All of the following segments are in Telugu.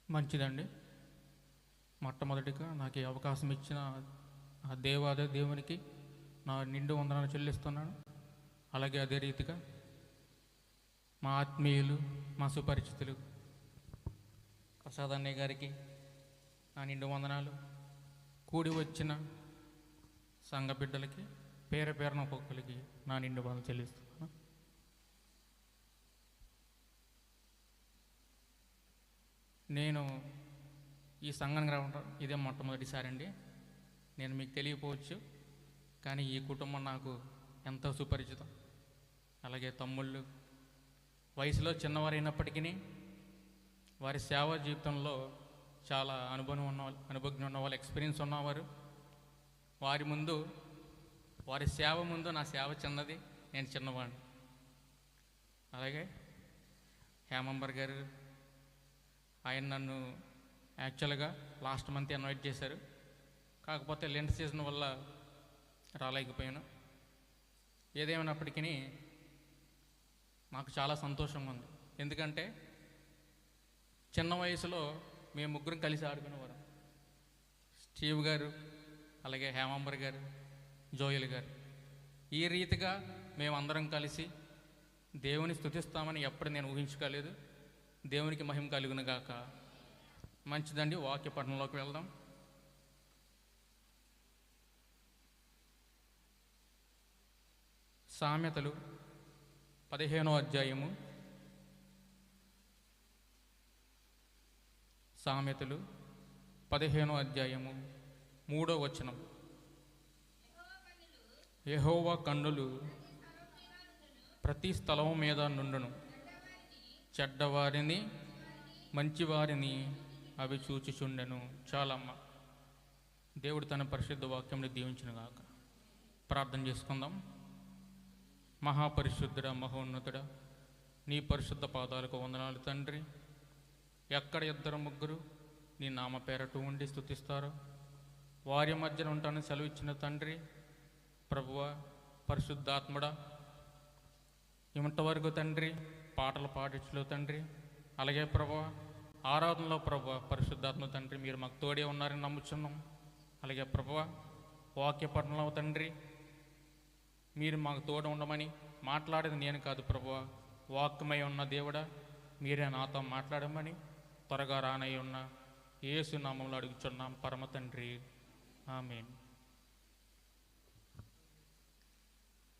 మంచిదండి. మొట్టమొదటిగా నాకు ఈ అవకాశం ఇచ్చిన ఆ దేవునికి నా నిండు వందనాలు చెల్లిస్తున్నాను. అలాగే అదే రీతిగా మా ఆత్మీయులు, మా సుపరిచితులు ప్రసాద్ అన్నయ్య గారికి నా నిండు వందనాలు. కూడి వచ్చిన సంఘ బిడ్డలకి పేర పేరున ఒక్కొక్కరికి నా నిండు వందనాలు చెల్లిస్తున్నాను. నేను ఈ సంఘానికి రావడం ఇదే మొట్టమొదటిసారి అండి. నేను మీకు తెలియకపోవచ్చు, కానీ ఈ కుటుంబం నాకు ఎంతో సుపరిచితం. అలాగే తమ్ముళ్ళు వయసులో చిన్నవారైనప్పటికీ వారి సేవా జీవితంలో చాలా అనుభవం ఉన్న వాళ్ళు, ఎక్స్పీరియన్స్ ఉన్నవారు. వారి సేవ ముందు నా సేవ చిన్నది, నేను చిన్నవాడిని. అలాగే హేమంబర్ గారు, ఆయన నన్ను యాక్చువల్గా లాస్ట్ మంత్ ఇన్వైట్ చేశారు. కాకపోతే లెంట్ సీజన్ వల్ల రాలేకపోయాను. ఏదేమైనప్పటికీ నాకు చాలా సంతోషంగా ఉంది. ఎందుకంటే చిన్న వయసులో మేము ముగ్గురం కలిసి ఆడుకునేవారు. స్టీవ్ గారు, అలాగే హేమంబర్ గారు, జోయల్ గారు. ఈ రీతిగా మేమందరం కలిసి దేవుని స్తుతిస్తామని ఎప్పుడు నేను ఊహించుకోలేదు. దేవునికి మహిమ కలుగును గాక. మంచిదండి, వాక్య పఠనంలోకి వెళ్దాం. సామెతలు 15వ అధ్యాయము. సామెతలు 15వ అధ్యాయము 3వ వచనం. యెహోవా కన్నులు ప్రతి స్థలం మీద నుండును, చెడ్డవారిని మంచివారిని అవి చూచుచుండెను. చాలమ్మ. దేవుడు తన పరిశుద్ధ వాక్యంని దీవించును గాక. ప్రార్థన చేసుకుందాం. మహాపరిశుద్ధుడ, మహోన్నతుడ, నీ పరిశుద్ధ పాదాలకు వందనాలు తండ్రి. ఎక్కడ ఇద్దరు ముగ్గురు నీ నామ పేరట ఉండి స్తుతిస్తారో వారి మధ్యన ఉంటానని సెలవిచ్చిన తండ్రి. ప్రభువా, పరిశుద్ధాత్ముడా, ఇంతవరకు తండ్రి పాటలు పాడించలో తండ్రి, అలాగే ప్రభువా ఆరాధనలో ప్రభువా పరిశుద్ధాత్మ తండ్రి మీరు మాకు తోడే ఉన్నారని నమ్ముచున్నాం. అలాగే ప్రభువా వాక్య పఠనంలో తండ్రి మీరు మాకు తోడు ఉండమని, మాట్లాడేది నేను కాదు ప్రభువా, వాక్యమై ఉన్న దేవుడా మీరే నాతో మాట్లాడమని త్వరగా రానై ఉన్న యేసు నామంలో అడుగుచున్నాం పరమ తండ్రి, ఆమేన్.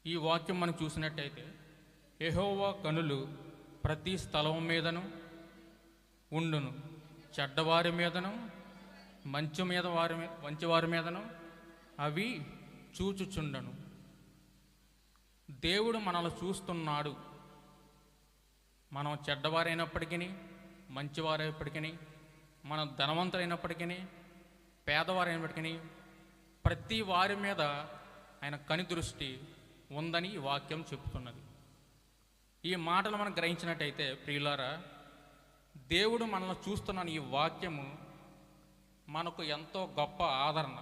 ఈ వాక్యం మనం చూసినట్టయితే యెహోవా కనులు ప్రతి స్థలం మీదను ఉండును, చెడ్డవారి మీదను మంచివారి మీదను అవి చూచుచుండను. దేవుడు మనల్ని చూస్తున్నాడు. మనం చెడ్డవారైనప్పటికీ, మంచివారైనప్పటికీ, మనం ధనవంతులైనప్పటికీ, పేదవారైనప్పటికీ ప్రతి వారి మీద ఆయన కనిదృష్టి ఉందని ఈ వాక్యం చెబుతున్నది. ఈ మాటలు మనం గ్రహించినట్టయితే ప్రియులారా, దేవుడు మనల్ని చూస్తున్న ఈ వాక్యము మనకు ఎంతో గొప్ప ఆదరణ.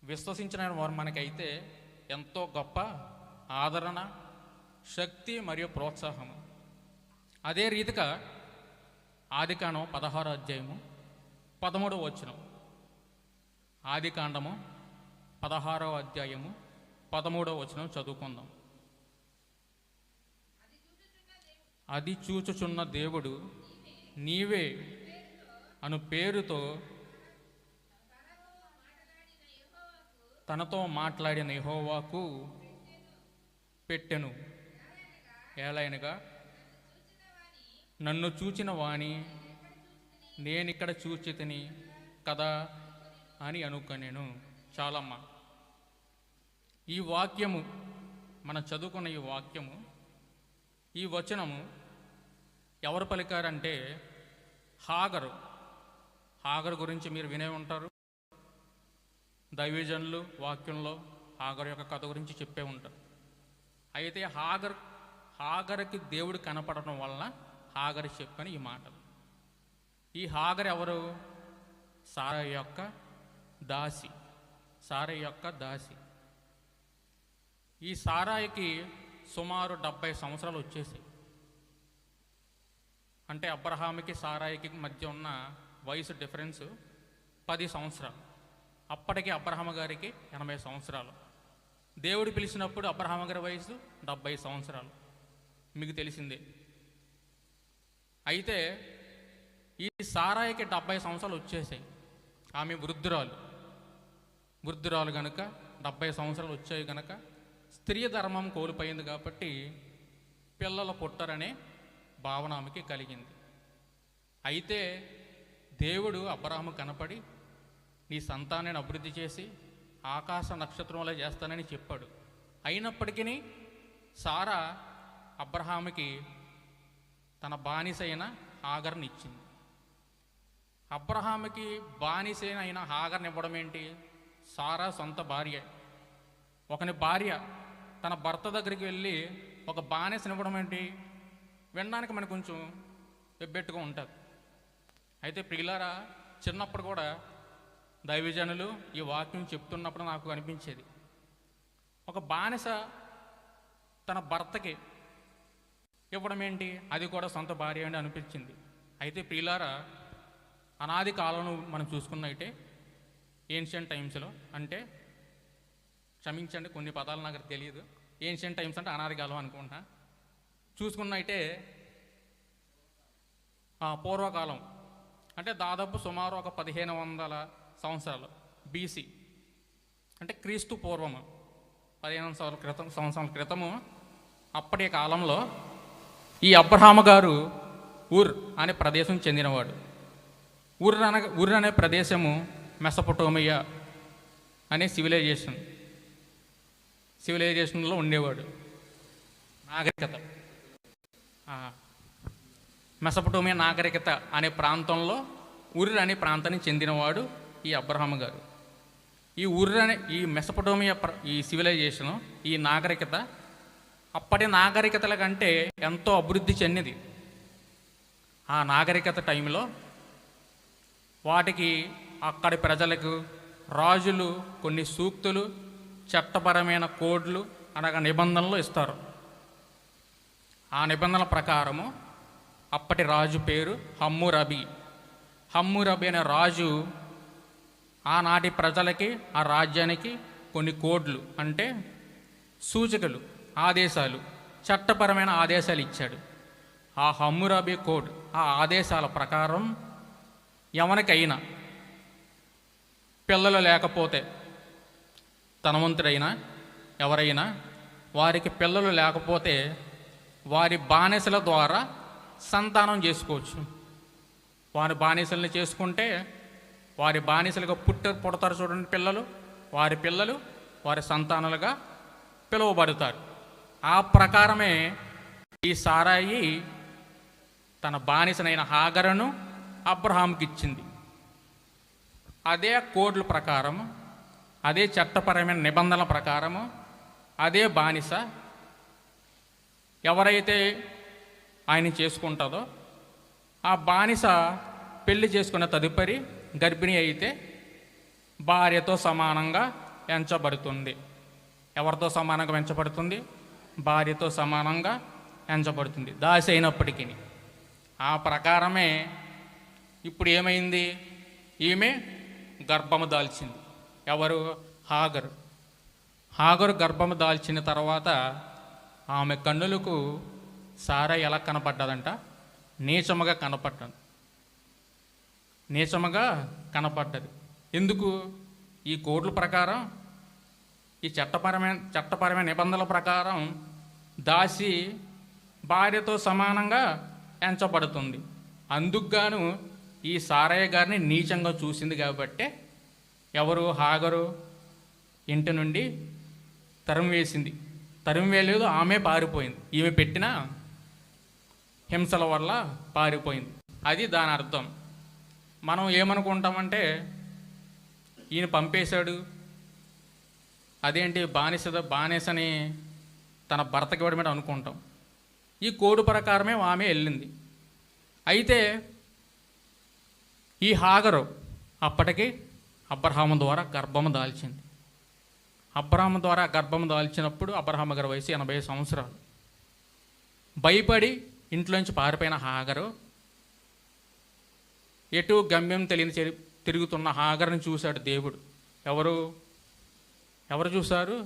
విశ్వసించిన వారు మనకైతే ఎంతో గొప్ప ఆదరణ, శక్తి మరియు ప్రోత్సాహము. అదే రీతిగా ఆదికాండం 16వ అధ్యాయము 13వ వచనం. ఆదికాండము 16వ అధ్యాయము 13వ వచనం చదువుకుందాం. అది చూచుచున్న దేవుడు నీవే అను పేరుతో తనతో మాట్లాడిన యెహోవాకు పెట్టెను. ఏలైనగా నన్ను చూచిన వాణి నేనిక్కడ చూచితిని కదా అని అనుకొనెను. చాలమ్మ. ఈ వాక్యము మనం చదువుకున్న ఈ వాక్యము, ఈ వచనము ఎవరు పలికారంటే హాగరు గురించి మీరు వినే ఉంటారు. దైవజనులు వాక్యంలో హాగరు యొక్క కథ గురించి చెప్పే ఉంటారు. అయితే హాగరుకి దేవుడు కనపడడం వలన హాగరు చెప్పని ఈ మాటలు. ఈ హాగరు ఎవరు? సారై యొక్క దాసి. ఈ సారాయికి సుమారు 70 సంవత్సరాలు వచ్చేసాయి. అంటే అబ్రహాముకి సారాయికి మధ్య ఉన్న వయసు డిఫరెన్స్ 10 సంవత్సరాలు. అప్పటికి అబ్రహాము గారికి 80 సంవత్సరాలు. దేవుడు పిలిచినప్పుడు అబ్రహాము గారి వయసు 70 సంవత్సరాలు, మీకు తెలిసిందే. అయితే ఈ సారాయికి 70 సంవత్సరాలు వచ్చేసాయి. ఆమె వృద్ధురాలు కనుక 70 సంవత్సరాలు వచ్చాయి కనుక స్త్రీ ధర్మం కోల్పోయింది కాబట్టి పిల్లలు పుట్టరనే భావన ఆమెకి కలిగింది. అయితే దేవుడు అబ్రహాము కనపడి నీ సంతానాన్ని అభివృద్ధి చేసి ఆకాశ నక్షత్రంలో చేస్తానని చెప్పాడు. అయినప్పటికీ సారా అబ్రహాముకి తన బానిసైన హాగర్ని ఇచ్చింది. అబ్రహాముకి బానిసైన అయిన హాగర్ని ఇవ్వడం ఏంటి? సారా సొంత భార్య. ఒకని భార్య తన భర్త దగ్గరికి వెళ్ళి ఒక బానిసనివ్వడం ఏంటి? వినడానికి మనకు కొంచెం వెబ్బెట్టుగా ఉంటుంది. అయితే ప్రియులారా, చిన్నప్పుడు కూడా దైవజనులు ఈ వాక్యం చెప్తున్నప్పుడు నాకు అనిపించేది, ఒక బానిస తన భర్తకి ఇవ్వడం ఏంటి, అది కూడా సొంత భార్య అని అనిపించింది. అయితే ప్రియులారా, అనాది కాలంలో మనం చూసుకున్నట్టే ఏన్షియంట్ టైమ్స్లో, అంటే క్షమించండి కొన్ని పదాలు నాకు తెలియదు, ఏన్షియంట్ టైమ్స్ అంటే అనాది కాలం అనుకుంటా, చూసుకున్నట్టే పూర్వకాలం అంటే దాదాపు సుమారు ఒక 1500 సంవత్సరాలు బీసీ, అంటే క్రీస్తు పూర్వము 1500 సంవత్సరాల క్రితము. అప్పటి కాలంలో ఈ అబ్రహాము గారు ఊర్ అనే ప్రదేశం చెందినవాడు. ఊర్ అనే ప్రదేశము మెసొపొటేమియా అనే సివిలైజేషన్లో ఉండేవాడు. నాగరికత, మెసొపొటేమియా నాగరికత అనే ప్రాంతంలో ఊర్ అనే ప్రాంతానికి చెందినవాడు ఈ అబ్రహాము గారు. ఈ మెసొపొటేమియా ఈ సివిలైజేషను, ఈ నాగరికత అప్పటి నాగరికతల కంటే ఎంతో అభివృద్ధి చెందింది. ఆ నాగరికత టైంలో వాటికి అక్కడి ప్రజలకు రాజులు కొన్ని సూక్తులు, చట్టపరమైన కోడ్లు అనగా నిబంధనలు ఇస్తారు. ఆ నిబంధనల ప్రకారము అప్పటి రాజు పేరు హమ్మూరబి. హమ్మూరబి అనే రాజు ఆనాటి ప్రజలకి, ఆ రాజ్యానికి కొన్ని కోడ్లు అంటే సూచికలు, ఆదేశాలు, చట్టపరమైన ఆదేశాలు ఇచ్చాడు. ఆ హమ్మూరబి కోడ్, ఆ ఆదేశాల ప్రకారం ఎవరికైనా పిల్లలు లేకపోతే, ధనవంతుడైనా ఎవరైనా వారికి పిల్లలు లేకపోతే వారి బానిసల ద్వారా సంతానం చేసుకోవచ్చు. వారి బానిసల్ని చేసుకుంటే వారి బానిసలుగా పుడతారు చూడండి పిల్లలు, వారి పిల్లలు వారి సంతానాలుగా పిలువబడతారు. ఆ ప్రకారమే ఈ సారాయి తన బానిసనైన హాగరును అబ్రహాంకి ఇచ్చింది. అదే కోడ్ల ప్రకారము, అదే చట్టపరమైన నిబంధనల ప్రకారము అదే బానిస ఎవరైతే ఆయన చేసుకుంటుందో ఆ బానిస పెళ్లి చేసుకున్న తదుపరి గర్భిణి అయితే భార్యతో సమానంగా ఎంచబడుతుంది. ఎవరితో సమానంగా ఎంచబడుతుంది? భార్యతో సమానంగా ఎంచబడుతుంది, దాసి అయినప్పటికీ. ఆ ప్రకారమే ఇప్పుడు ఏమైంది? ఈమె గర్భము దాల్చింది. ఎవరు? హాగరు గర్భము దాల్చిన తర్వాత ఆమె కన్నులకు సారా ఎలా కనపడ్డదంట? నీచముగా కనపడ్డది. ఎందుకు? ఈ కోడ్ల ప్రకారం, ఈ చట్టపరమైన నిబంధనల ప్రకారం దాసి భార్యతో సమానంగా ఎంచబడుతుంది. అందుకుగాను ఈ సారయ్య గారిని నీచంగా చూసింది కాబట్టి ఎవరు? హాగరు ఇంటి నుండి తరిమి వేయలేదు, ఆమె పారిపోయింది. ఈమె పెట్టిన హింసల వల్ల పారిపోయింది. అది దాని అర్థం. మనం ఏమనుకుంటామంటే ఈయన పంపేశాడు, అదేంటి బానిసని తన భర్తకి ఇవ్వడమే అనుకుంటాం. ఈ కోడ్ ప్రకారమే ఆమె వెళ్ళింది. అయితే ఈ హాగరు అప్పటికి అబ్రహాము ద్వారా గర్భము దాల్చింది. అబ్రహాము ద్వారా గర్భము దాల్చినప్పుడు అబ్రహాము గారి వయసు 80 సంవత్సరాలు. భయపడి ఇంట్లోంచి పారిపోయిన హాగరు ఎటు గమ్యం తెలియని తిరుగుతున్న హాగర్ని చూశాడు దేవుడు. ఎవరు చూశారు?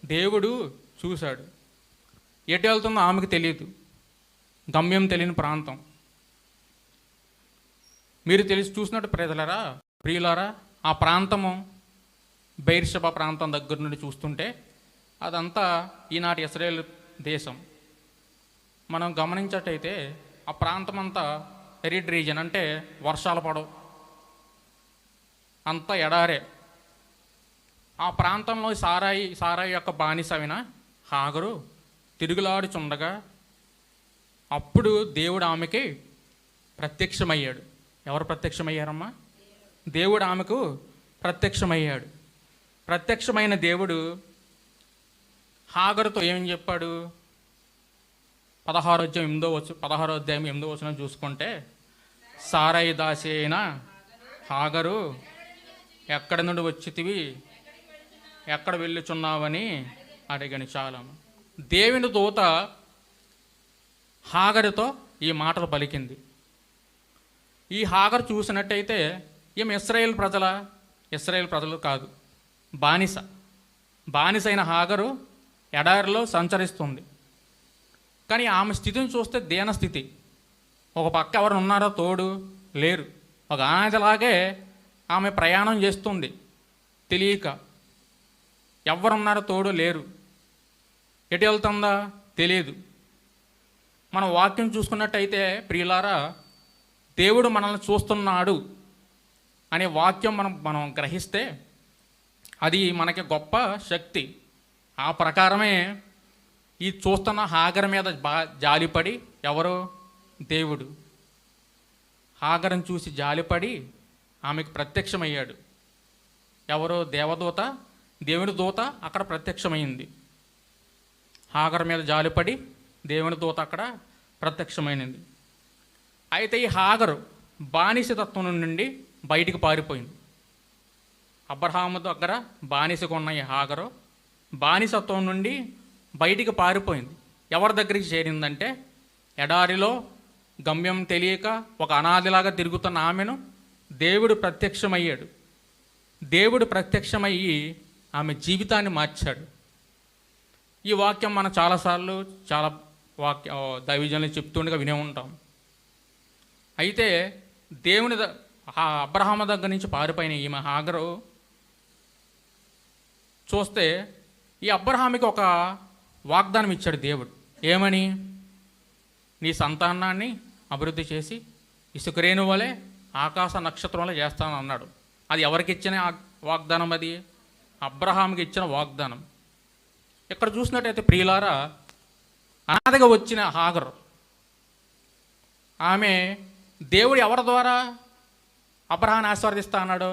దేవుడు చూశాడు. ఎటు వెళ్తుందో ఆమెకు తెలియదు, గమ్యం తెలియని ప్రాంతం. మీరు చూసినట్టు ప్రియులారా, ఆ ప్రాంతము బెయిర్షెబా ప్రాంతం దగ్గర నుండి చూస్తుంటే అదంతా ఈనాటి ఇశ్రాయేల్ దేశం. మనం గమనించట్టయితే ఆ ప్రాంతం అంతా ఎరిడ్ రీజన్, అంటే వర్షాలు పడవు, అంతా ఎడారే. ఆ ప్రాంతంలో సారాయి యొక్క బానిసైన హాగరు తిరుగులాడుచుండగా అప్పుడు దేవుడు ఆమెకి ప్రత్యక్షమయ్యాడు. ఎవరు ప్రత్యక్షమయ్యారమ్మా? దేవుడు ఆమెకు ప్రత్యక్షమయ్యాడు. ప్రత్యక్షమైన దేవుడు హాగరుతో ఏమని చెప్పాడు? 16వ అధ్యాయం 8వ వచనం చూసుకుంటే, సారాయి దాసి అయిన హాగరు ఎక్కడి నుండి వచ్చితివి, ఎక్కడ వెళ్ళుచున్నావని అడిగని. చాలా దేవుని దూత హాగరుతో ఈ మాటలు పలికింది. ఈ హాగరు చూసినట్టయితే ఈమె ఇశ్రాయేల్ ప్రజలు కాదు, బానిస అయిన హాగరు ఎడారిలో సంచరిస్తుంది. కానీ ఆమె స్థితిని చూస్తే దీనస్థితి. ఒక పక్క ఎవరు ఉన్నారో తోడు లేరు. ఒక అనాథలాగే ఆమె ప్రయాణం చేస్తుంది, తెలియక. ఎవరున్నారో తోడు లేరు, ఎటు వెళ్తుందా తెలియదు. మనం వాక్యం చూసుకున్నట్టయితే ప్రియులారా, దేవుడు మనల్ని చూస్తున్నాడు అనే వాక్యం మనం గ్రహిస్తే అది మనకి గొప్ప శక్తి. ఆ ప్రకారమే ఈ చూస్తున్న హాగర్ మీద జాలిపడి దేవుడు హాగర్ని చూసి జాలిపడి ఆమెకు ప్రత్యక్షమయ్యాడు. దేవదూత, దేవుని దూత అక్కడ ప్రత్యక్షమైంది. హాగర్ మీద జాలిపడి దేవుని దూత అక్కడ ప్రత్యక్షమైనది. అయితే ఈ హాగరు బానిసతత్వం నుండి బయటికి పారిపోయింది. అబ్రహాము దగ్గర బానిసగా ఉన్న ఈ హాగరు బానిసత్వం నుండి బయటికి పారిపోయింది. ఎవరి దగ్గరికి చేరిందంటే, ఎడారిలో గమ్యం తెలియక ఒక అనాథలాగా తిరుగుతున్న ఆమెను దేవుడు ప్రత్యక్షమయ్యాడు. దేవుడు ప్రత్యక్షమయ్యి ఆమె జీవితాన్ని మార్చాడు. ఈ వాక్యం మనం చాలాసార్లు దైవజనులు చెప్తుండగా వినే ఉంటాం. అయితే అబ్రహాము దగ్గర నుంచి పారిపోయిన ఈమె హాగరు చూస్తే, ఈ అబ్రహాముకి ఒక వాగ్దానం ఇచ్చాడు దేవుడు. ఏమని? నీ సంతానాన్ని అభివృద్ధి చేసి ఇసుకరేణు వలె ఆకాశ నక్షత్రంలో చేస్తాను అన్నాడు. అది ఎవరికి ఇచ్చిన వాగ్దానం? అది అబ్రహాముకి ఇచ్చిన వాగ్దానం. ఇక్కడ చూసినట్టయితే ప్రియులారా, అనాథగా వచ్చిన హాగరు ఆమె దేవుడు ఎవరి ద్వారా అబ్రహాన్ని ఆశీర్వదిస్తా అన్నాడు?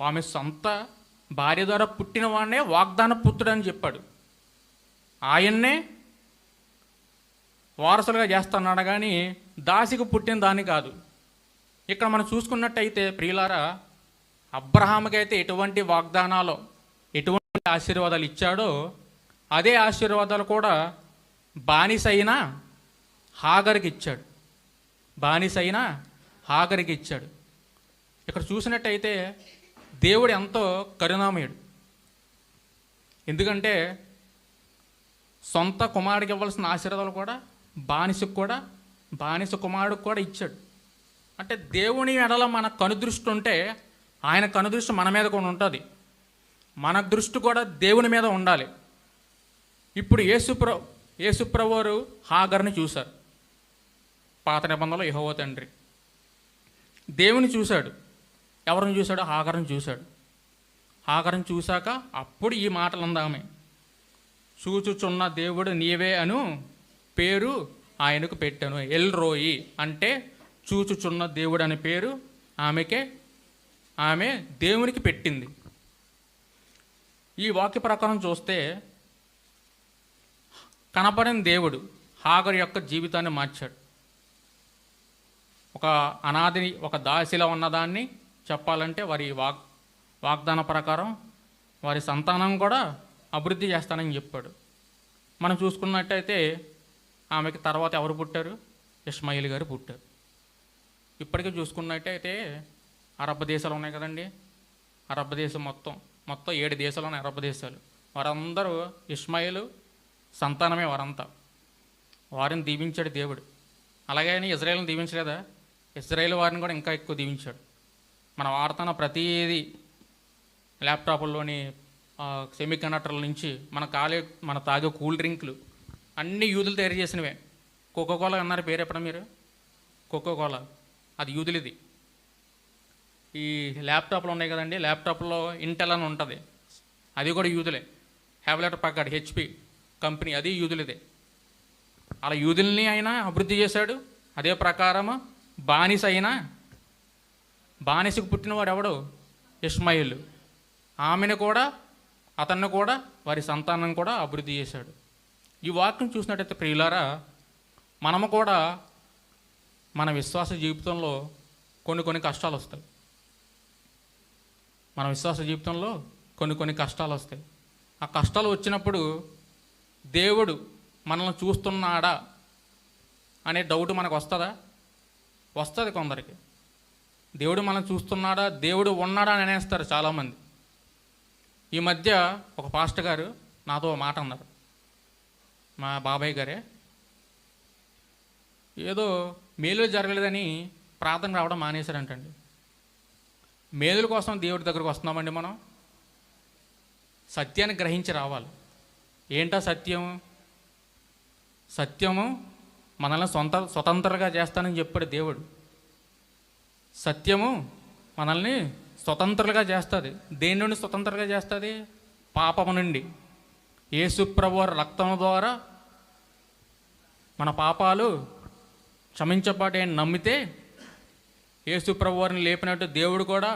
ఆమె సొంత భార్య ద్వారా పుట్టిన వాడినే వాగ్దాన పుత్రుడని చెప్పాడు. ఆయన్నే వారసులుగా చేస్తున్నాడు, కానీ దాసికి పుట్టిన దాన్ని కాదు. ఇక్కడ మనం చూసుకున్నట్టయితే ప్రియులారా, అబ్రహాముకి అయితే ఎటువంటి వాగ్దానాలు, ఎటువంటి ఆశీర్వాదాలు ఇచ్చాడో అదే ఆశీర్వాదాలు కూడా బానిసైన హాగర్కి ఇచ్చాడు. ఇక్కడ చూసినట్టయితే దేవుడు ఎంతో కరుణామయుడు. ఎందుకంటే సొంత కుమారుడికి ఇవ్వాల్సిన ఆశీర్వాదాలు కూడా బానిస కుమారుడికి కూడా ఇచ్చాడు. అంటే దేవుని ఎడల మన కనుదృష్టి ఉంటే ఆయన కనుదృష్టి మన మీద కూడా ఉంటుంది. మన దృష్టి కూడా దేవుని మీద ఉండాలి. ఇప్పుడు యేసుప్రభువారు హాగర్ని చూశారు. పాత నిబంధనలో యెహోవా తండ్రి దేవుని చూశాడు. ఎవరిని చూశాడు? హాగర్ని చూశాడు. హాగర్ని చూశాక అప్పుడు ఈ మాటలు అందామె, చూచుచున్న దేవుడు నీవే అను పేరు ఆయనకు పెట్టాను. ఎల్ రోయి అంటే చూచుచున్న దేవుడు అనే పేరు ఆమె దేవునికి పెట్టింది. ఈ వాక్య ప్రకారం చూస్తే కనపడిన దేవుడు హాగర్ యొక్క జీవితాన్ని మార్చాడు. ఒక అనాథిని, ఒక దాసిలా ఉన్నదాన్ని చెప్పాలంటే వారి వాగ్దాన ప్రకారం వారి సంతానం కూడా అభివృద్ధి చేస్తానని చెప్పాడు. మనం చూసుకున్నట్టయితే ఆమెకి తర్వాత ఎవరు పుట్టారు? ఇష్మాయిల్ గారు పుట్టారు. ఇప్పటికీ చూసుకున్నట్టయితే అరబ్ దేశాలు ఉన్నాయి కదండి. అరబ్ దేశం మొత్తం 7 దేశాలు ఉన్నాయి అరబ్ దేశాలు. వారందరూ ఇష్మాయిలు సంతానమే వారంతా. వారిని దీవించాడు దేవుడు. అలాగే ఇజ్రాయేల్ని దీవించలేదా? ఇజ్రాయేల్ వారిని కూడా ఇంకా ఎక్కువ దీవించాడు. మనం వాడుతున్న ప్రతిదీ ల్యాప్టాప్లోని సెమీ కండక్టర్ల నుంచి మన తాగే కూల్ డ్రింకులు అన్నీ యూదులు తయారు చేసినవే. కోకోకోలా అన్నారు పేరు ఎప్పుడన్నా మీరు? కోకోకోలా అది యూదులది. ఈ ల్యాప్టాప్లు ఉన్నాయి కదండి, ల్యాప్టాప్లో ఇంటెల్ అని ఉంటుంది, అది కూడా యూదులే. హ్యావ్లెట్ పక్కాడు హెచ్పి కంపెనీ, అది యూదులదే. అలా యూదుల్ని అయినా అభివృద్ధి చేశాడు. అదే ప్రకారము బానిసకు పుట్టినవాడు ఎవడు? ఇష్మాయిలు. ఆమెను కూడా అతన్ని కూడా వారి సంతానం కూడా అభివృద్ధి చేశాడు. ఈ వాక్యం చూసినట్టయితే ప్రియులారా, మనము కూడా మన విశ్వాస జీవితంలో కొన్ని కష్టాలు వస్తాయి. మన విశ్వాస జీవితంలో కొన్ని కష్టాలు వస్తాయి. ఆ కష్టాలు వచ్చినప్పుడు దేవుడు మనల్ని చూస్తున్నాడా అనే డౌట్ మనకు వస్తుందా? వస్తుంది కొందరికి. దేవుడు మనల్ని చూస్తున్నాడా, దేవుడు ఉన్నాడా అని అనేస్తారు చాలామంది. ఈ మధ్య ఒక పాస్టర్ గారు నాతో మాట అన్నారు, మా బాబాయ్ గారే. ఏదో మేలు జరగలేదని ప్రార్థన రావడం మానేశారంటండి. మేలుల కోసం దేవుడి దగ్గరకు వస్తున్నామండి మనం. సత్యాన్ని గ్రహించి రావాలి. ఏంటా సత్యం? సత్యము మనల్ని స్వతంత్రంగా చేస్తానని చెప్పాడు దేవుడు. సత్యము మనల్ని స్వతంత్రులుగా చేస్తుంది. దేని నుండి స్వతంత్రంగా చేస్తుంది? పాపము నుండి. యేసు ప్రభువారి రక్తం ద్వారా మన పాపాలు క్షమించబడి నమ్మితే యేసు ప్రభువారిని లేపినట్టు దేవుడు కూడా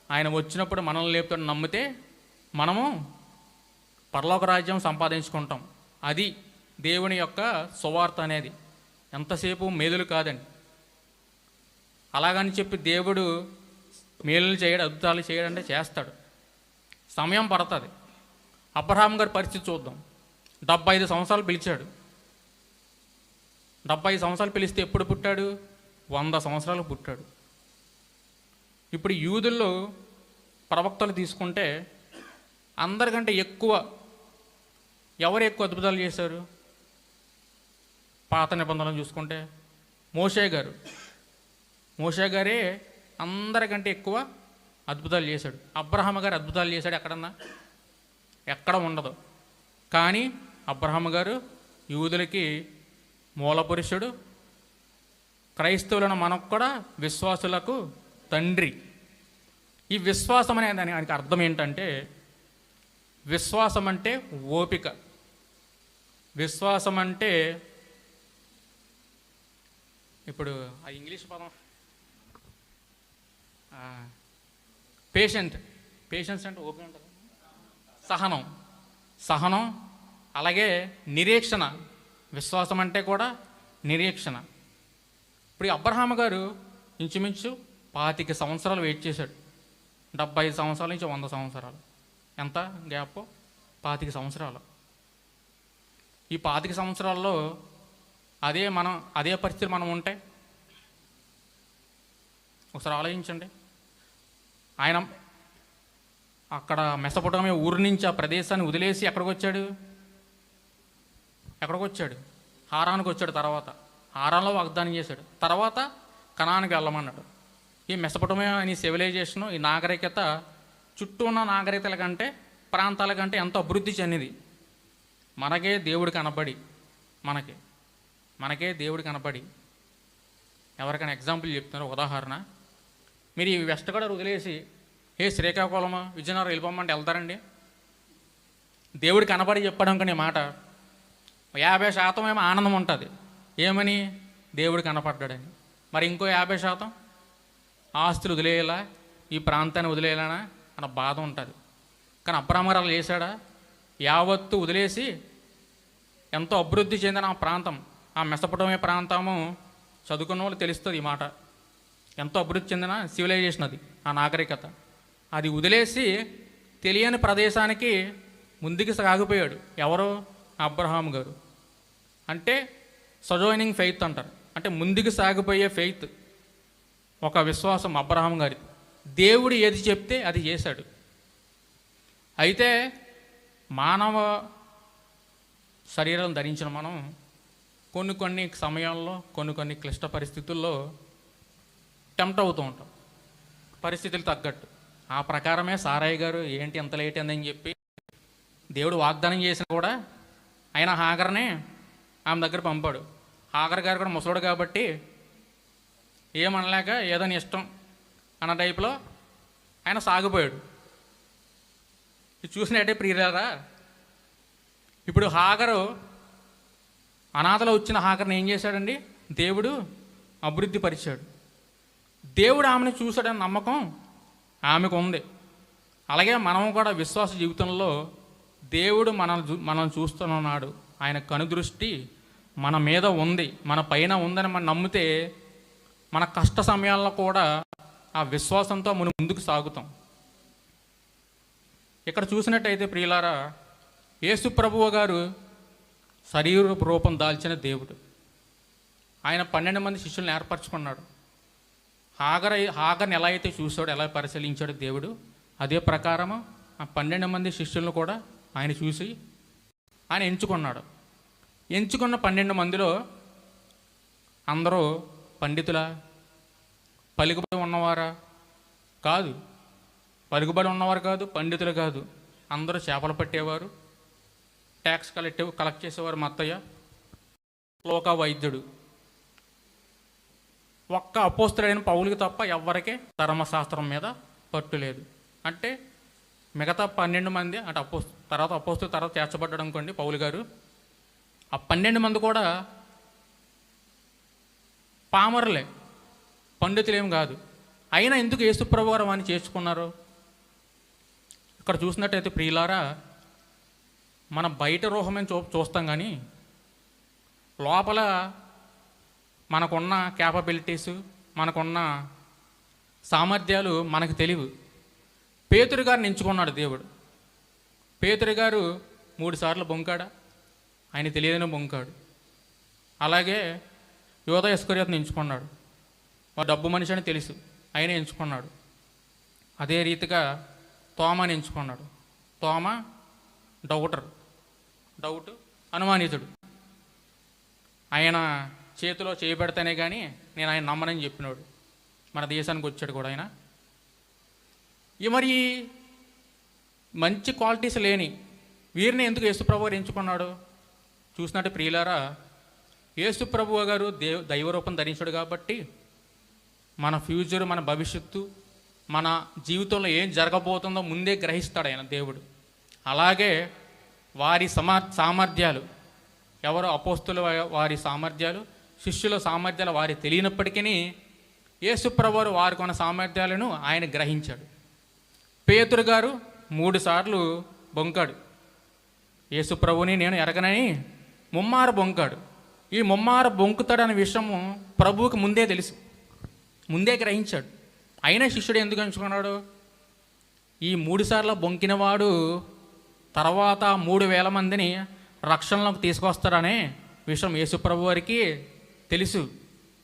ఆయన వచ్చినప్పుడు మనల్ని లేపుతాడు నమ్మితే మనము పరలోక రాజ్యం సంపాదించుకుంటాం. అది దేవుని యొక్క సువార్త అనేది. ఎంతసేపు మేలులు కాదండి. అలాగని చెప్పి దేవుడు మేలులు చేయడం, అద్భుతాలు చేయడం అంటే చేస్తాడు. సమయం పడుతుంది. అబ్రహాం గారి పరిస్థితి చూద్దాం. 75 సంవత్సరాలు పిలిచాడు. 75 సంవత్సరాలు పిలిస్తే ఎప్పుడు పుట్టాడు? 100 సంవత్సరాలు పుట్టాడు. ఇప్పుడు యూదుల్లో ప్రవక్తలు తీసుకుంటే అందరికంటే ఎవరు ఎక్కువ అద్భుతాలు చేశారు? పాత నిబంధనలు చూసుకుంటే మోషే గారే అందరికంటే ఎక్కువ అద్భుతాలు చేశాడు. అబ్రహాం గారు అద్భుతాలు చేశాడు ఎక్కడన్నా? ఎక్కడ ఉండదు. కానీ అబ్రహాం గారు యూదులకి మూల పురుషుడు, క్రైస్తవులను మనకు కూడా విశ్వాసులకు తండ్రి. ఈ విశ్వాసం అనే దానికి అర్థం ఏంటంటే, విశ్వాసం అంటే ఓపిక. విశ్వాసం అంటే ఇప్పుడు ఆ ఇంగ్లీష్ పదం పేషెన్స్ అంటే ఓపిక ఉంటుంది. సహనం అలాగే నిరీక్షణ. విశ్వాసం అంటే కూడా నిరీక్షణ. ఇప్పుడు అబ్రహాం గారు ఇంచుమించు 25 సంవత్సరాలు వెయిట్ చేశాడు. 75 సంవత్సరాల నుంచి 100 సంవత్సరాలు. ఎంత గ్యాప్? 25 సంవత్సరాలు. ఈ 25 సంవత్సరాల్లో అదే పరిస్థితి మనం ఉంటే ఒకసారి ఆలోచించండి. ఆయన అక్కడ మెసొపొటామియా ఊరు నుంచి ఆ ప్రదేశాన్ని వదిలేసి ఎక్కడికి వచ్చాడు? హారానికి వచ్చాడు. తర్వాత హారాన్లో వాగ్దానం చేశాడు. తర్వాత కనానికి వెళ్ళమన్నాడు. ఈ మెసొపొటామియా అనే సివిలైజేషను, ఈ నాగరికత చుట్టూ ఉన్న నాగరికతల కంటే, ప్రాంతాల కంటే ఎంతో అభివృద్ధి చెందింది. మనకే దేవుడు కనబడి ఎవరికైనా ఎగ్జాంపుల్ చెప్తున్నారు. ఉదాహరణ, మీరు ఈ వెస్ట్ గోదావరి వదిలేసి శ్రీకాకుళమా విజయనగరం వెళ్ళిపోమంటే వెళ్తారండి? దేవుడు కనబడి చెప్పడం కానీ మాట 50% ఏమో ఆనందం ఉంటుంది. ఏమని? దేవుడు కనపడ్డాడని. మరి ఇంకో 50% ఆస్తులు వదిలేయాలా, ఈ ప్రాంతాన్ని వదిలేయాలనా అన్న బాధ ఉంటుంది. కానీ అబ్రహాం గారు అలా చేశాడా? యావత్తు వదిలేసి ఎంతో అభివృద్ధి చెందిన ఆ ప్రాంతం, ఆ మెసొపొటామియా ప్రాంతము, చదువుకున్న వాళ్ళు తెలుస్తుంది ఈ మాట. ఎంతో అభివృద్ధి చెందిన సివిలైజేషన్ అది, ఆ నాగరికత. అది వదిలేసి తెలియని ప్రదేశానికి ముందుకు సాగిపోయాడు. ఎవరు? అబ్రహాం గారు. అంటే సజోయినింగ్ ఫెయిత్ అంటారు. అంటే ముందుకు సాగిపోయే ఫెయిత్. ఒక విశ్వాసం అబ్రహాం గారి. దేవుడు ఏది చెప్తే అది చేశాడు. అయితే మానవ శరీరం ధరించిన మనం కొన్ని సమయాల్లో కొన్ని క్లిష్ట పరిస్థితుల్లో టెంప్ట్ అవుతూ ఉంటాం, పరిస్థితులు తగ్గట్టు. ఆ ప్రకారమే సారయ్య గారు ఏంటి ఎంత లేట్ అయిందని చెప్పి దేవుడు వాగ్దానం చేసినా కూడా ఆయన హాగర్నే ఆమె దగ్గర పంపాడు. హాగర్ గారు కూడా ముసలోడు కాబట్టి ఏమనలేక ఏదో నీ ఇష్టం అన్న టైపులో ఆయన సాగిపోయాడు. ఇది చూసినట్టే ప్రియులారా, ఇప్పుడు హాగరు అనాథలో వచ్చిన హాగర్ని ఏం చేశాడండి? దేవుడు అభివృద్ధి పరిచాడు. దేవుడు ఆమెను చూశాడని నమ్మకం ఆమెకు ఉంది. అలాగే మనం కూడా విశ్వాస జీవితంలో దేవుడు మనల్ని చూస్తున్నాడు, ఆయన కనుదృష్టి మన మీద ఉంది, మన పైన ఉందని మనం నమ్మితే మన కష్ట సమయాల్లో కూడా ఆ విశ్వాసంతో మనం ముందుకు సాగుతాం. ఇక్కడ చూసినట్టయితే ప్రియులారా, యేసు ప్రభువు గారు శరీర రూపం దాల్చిన దేవుడు. ఆయన 12 మంది శిష్యులను ఏర్పరచుకున్నాడు. హాగర్ని ఎలా అయితే చూశాడో, ఎలా పరిశీలించాడు దేవుడు, అదే ప్రకారము ఆ 12 మంది శిష్యులను కూడా ఆయన చూసి ఆయన ఎంచుకున్నాడు. ఎంచుకున్న 12 మందిలో అందరూ పండితులా, పలుకుబడి ఉన్నవారా? కాదు. పలుకుబడి ఉన్నవారు కాదు, పండితులు కాదు. అందరూ చేపలు పట్టేవారు, ట్యాక్స్ కలెక్ట్ చేసేవారు. మత్తయ్య లోక వైద్యుడు. ఒక్క అపోస్తుడైన పౌలుకి తప్ప ఎవ్వరికే ధర్మశాస్త్రం మీద పట్టు లేదు. అంటే మిగతా 12 మంది అంటే అపోస్తుల తర్వాత చేర్చబడ్డాడు అనుకోండి పౌలు గారు. ఆ 12 మంది కూడా పామరులే, పండితులేం కాదు. అయినా ఎందుకు యేసుప్రభు గారు వారిని చేర్చుకున్నారు? ఇక్కడ చూసినట్టయితే ప్రియులారా, మన బయట రూపమని చూస్తాం, కానీ లోపల మనకున్న క్యాపబిలిటీసు, మనకున్న సామర్థ్యాలు మనకు తెలియవు. పేతురు గారిని ఎంచుకున్నాడు దేవుడు. పేతురు గారు 3 సార్లు బొంకాడా? ఆయన తెలియదని బొంకాడు. అలాగే యోధ ఇస్కరియోతుని ఎంచుకున్నాడు. డబ్బు మనిషి అని తెలుసు, ఆయన ఎంచుకున్నాడు. అదే రీతిగా తోమాని ఎంచుకున్నాడు. తోమ డౌట్ అనుమానితుడు. ఆయన చేతిలో చేయబెడతానే కానీ నేను ఆయన నమ్మనని చెప్పినాడు. మన దేశానికి వచ్చాడు కూడా ఆయన. మరి మంచి క్వాలిటీస్ లేని వీరిని ఎందుకు యేసుప్రభు గారు ఎంచుకున్నాడు? చూసినట్టు ప్రియులారా, యేసుప్రభు గారు దైవరూపం ధరించాడు కాబట్టి మన ఫ్యూచర్, మన భవిష్యత్తు, మన జీవితంలో ఏం జరగబోతుందో ముందే గ్రహిస్తాడు ఆయన దేవుడు. అలాగే వారి సామర్థ్యాలు, ఎవరు అపోస్తుల వారి సామర్థ్యాలు, శిష్యుల సామర్థ్యాలు వారి తెలియనప్పటికీ యేసుప్రభు వారు వారికి ఉన్న సామర్థ్యాలను ఆయన గ్రహించాడు. పేతురు గారు 3 సార్లు బొంకాడు. యేసుప్రభుని నేను ఎరగనని ముమ్మారు బొంకాడు. ఈ ముమ్మారు బొంకుతాడనే విషయము ప్రభువుకి ముందే తెలుసు, ముందే గ్రహించాడు. అయినా శిష్యుడు ఎందుకు ఎంచుకున్నాడు? ఈ 3 సార్లు బొంకినవాడు తర్వాత 3,000 మందిని రక్షణలోకి తీసుకొస్తాడనే విషయం యేసుప్రభు వారికి తెలుసు.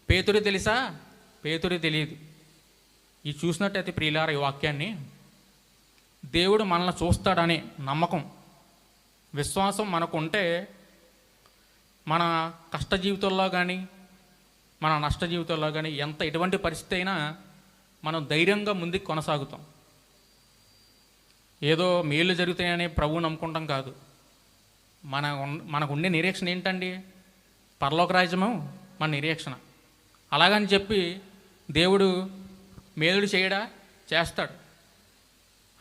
పేతురు తెలుసా? పేతురు తెలియదు. ఈ చూసినట్టయితే ప్రియులారా, ఈ వాక్యాన్ని దేవుడు మనల్ని చూస్తాడనే నమ్మకం, విశ్వాసం మనకు ఉంటే మన కష్ట జీవితంలో కానీ మన నష్ట జీవితంలో కానీ ఎటువంటి పరిస్థితి అయినా మనం ధైర్యంగా ముందుకు కొనసాగుతాం. ఏదో మేలు జరుగుతాయని ప్రభువు నమ్ముకుంటాం కాదు. మనకు ఉండే నిరీక్షణ ఏంటండి? పరలోక రాజ్యము మన నిరీక్షణ. అలాగని చెప్పి దేవుడు మేలుడు చేయడా? చేస్తాడు.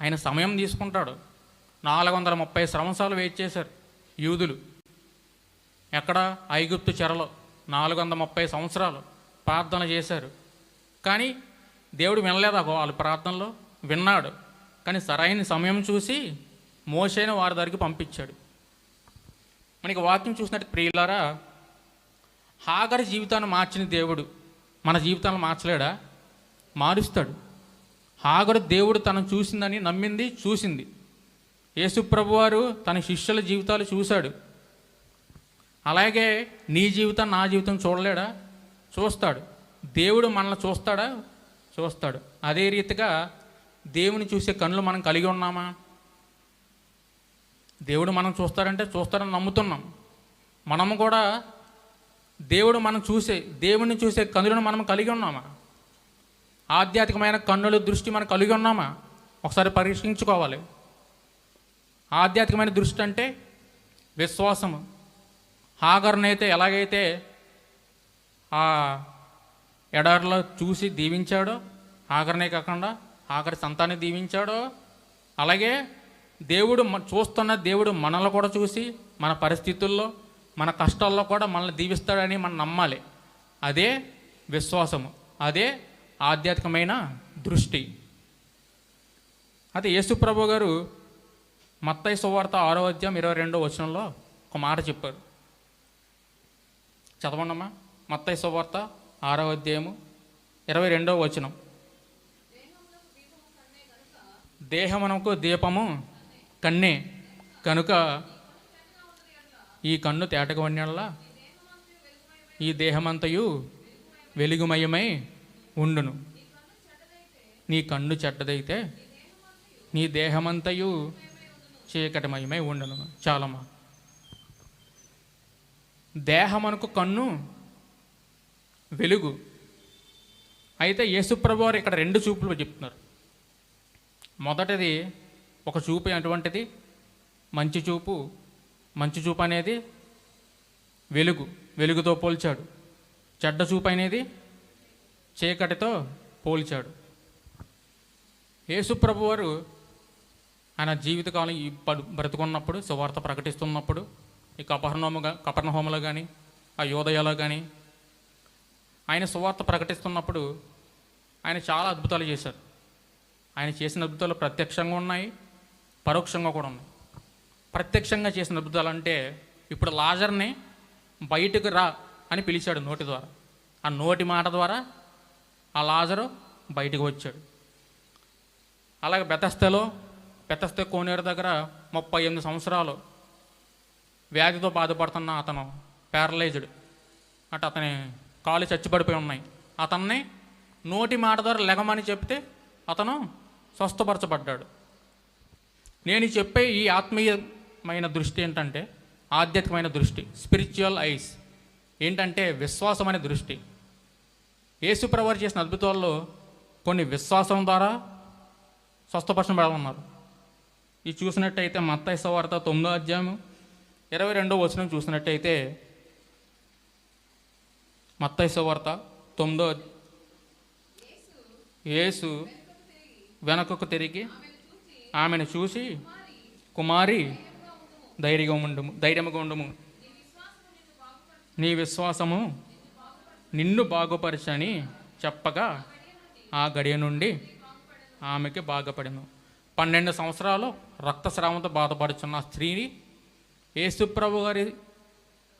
ఆయన సమయం తీసుకుంటాడు. 430 సంవత్సరాలు వెయిట్ చేశారు యూదులు. ఎక్కడ? ఐగుప్తు చెరలో 430 సంవత్సరాలు ప్రార్థన చేశారు. కానీ దేవుడు వినలేదు వాళ్ళ ప్రార్థనలో. విన్నాడు, కానీ సరైన సమయం చూసి మోషేను వారి దగ్గరికి పంపించాడు. మనకి వాక్యం చూసినట్టు ప్రియులారా, హాగరు జీవితాన్ని మార్చిన దేవుడు మన జీవితాన్ని మార్చలేడా? మారుస్తాడు. హాగరు దేవుడు తనను చూసిందని నమ్మింది, చూసింది. యేసుప్రభు వారు తన శిష్యుల జీవితాలు చూశాడు. అలాగే నీ జీవితం, నా జీవితం చూడలేడా? చూస్తాడు. దేవుడు మనల్ని చూస్తాడా? చూస్తాడు. అదే రీతిగా దేవుని చూసే కన్నులు మనం కలిగి ఉన్నామా? దేవుడు మనం చూస్తాడంటే చూస్తాడని నమ్ముతున్నాం. మనము కూడా దేవుడిని చూసే కన్నులను మనం కలిగి ఉన్నామా? ఆధ్యాత్మికమైన కన్నుల దృష్టి మనం కలిగి ఉన్నామా? ఒకసారి పరీక్షించుకోవాలి. ఆధ్యాత్మికమైన దృష్టి అంటే విశ్వాసము. హాగర్నైతే ఎలాగైతే ఆ ఎడారిలో చూసి దీవించాడో, హాగర్నే కాకుండా హాగర్ సంతాన్ని దీవించాడో, అలాగే దేవుడు చూస్తున్న దేవుడు మనల్ని కూడా చూసి మన పరిస్థితుల్లో మన కష్టాల్లో కూడా మనల్ని దీవిస్తాడని మనం నమ్మాలి. అదే విశ్వాసము, అదే ఆధ్యాత్మికమైన దృష్టి. అయితే యేసు ప్రభు గారు మత్తయి సువార్త 6వ అధ్యాయం 22వ వచనంలో ఒక మాట చెప్పారు. చదవండమ్మా. మత్తయి సువార్త 6వ అధ్యాయము 22వ వచనం. దేహమునకు దీపము కన్నే కనుక ఈ కన్ను తేటగా ఉన్నలా ఈ దేహమంతయు వెలుగుమయమై ఉండును. నీ కన్ను చెడ్డదైతే నీ దేహమంతయు చీకటిమయమై ఉండును. చాలమ్మా. దేహమనకు కన్ను వెలుగు. అయితే యేసుప్రభు వారు ఇక్కడ 2 చూపులు చెప్తున్నారు. మొదటిది ఒక చూపు అటువంటిది మంచి చూపు. మంచి చూపు అనేది వెలుగుతో పోల్చాడు. చెడ్డ చూపు అనేది చీకటితో పోల్చాడు. యేసు ప్రభు వారు ఆయన జీవితకాలం ఈ బ్రతుకున్నప్పుడు, సువార్త ప్రకటిస్తున్నప్పుడు, ఈ కపర్నహూములో కానీ ఆ యోదయలో కానీ ఆయన సువార్త ప్రకటిస్తున్నప్పుడు ఆయన చాలా అద్భుతాలు చేశారు. ఆయన చేసిన అద్భుతాలు ప్రత్యక్షంగా ఉన్నాయి, పరోక్షంగా కూడా ఉన్నాయి. ప్రత్యక్షంగా చేసిన అద్భుతాలు అంటే ఇప్పుడు లాజర్ని బయటకు రా అని పిలిచాడు నోటి ద్వారా. ఆ నోటి మాట ద్వారా ఆ లాజరు బయటకు వచ్చాడు. అలాగే బెతస్త కోనేరు దగ్గర 38 సంవత్సరాలు వ్యాధితో బాధపడుతున్న అతను ప్యారలైజ్డ్, అంటే అతని కాళ్ళు చచ్చిపడిపోయి ఉన్నాయి. అతన్ని నోటి మాట ద్వారా లెగమని చెప్తే అతను స్వస్థపరచబడ్డాడు. నేను చెప్పే ఈ ఆత్మీయమైన దృష్టి ఏంటంటే, ఆధ్యాత్మికమైన దృష్టి, స్పిరిచువల్ ఐస్ ఏంటంటే విశ్వాసమైన దృష్టి. యేసుప్రభు చేసిన అద్భుతాల్లో కొన్ని విశ్వాసం ద్వారా స్వస్థపరచబడుతున్నారు. ఇది చూసినట్టయితే మత్తయి సువార్త 9వ అధ్యాయం 22వ వచనం చూసినట్టయితే, మత్తయి సువార్త 9వ యేసు వెనకకు తిరిగి ఆమెను చూసి, కుమారి ధైర్యముగా ఉండుము, నీ విశ్వాసము నిన్ను బాగుపరచని చెప్పగా ఆ గడియ నుండి ఆమెకి బాగుపడెను. 12 సంవత్సరాలు రక్తస్రావంతో బాధపడుచున్న స్త్రీని యేసుప్రభు గారి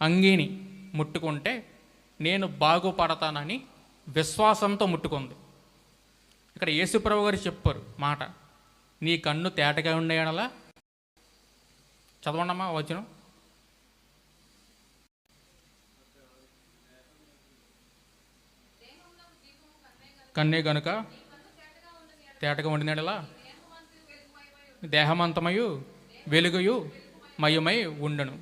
అంగీని ముట్టుకుంటే నేను బాగుపడతానని విశ్వాసంతో ముట్టుకుంది. ఇక్కడ యేసుప్రభు గారు చెప్పారు మాట, నీ కన్ను తేటగా ఉండేలా. చదవండమ్మా వచనం. కన్నే గనుక తేటగా ఉండినలా దేహమంతమయు వెలుగుయు మయమై ఉండను.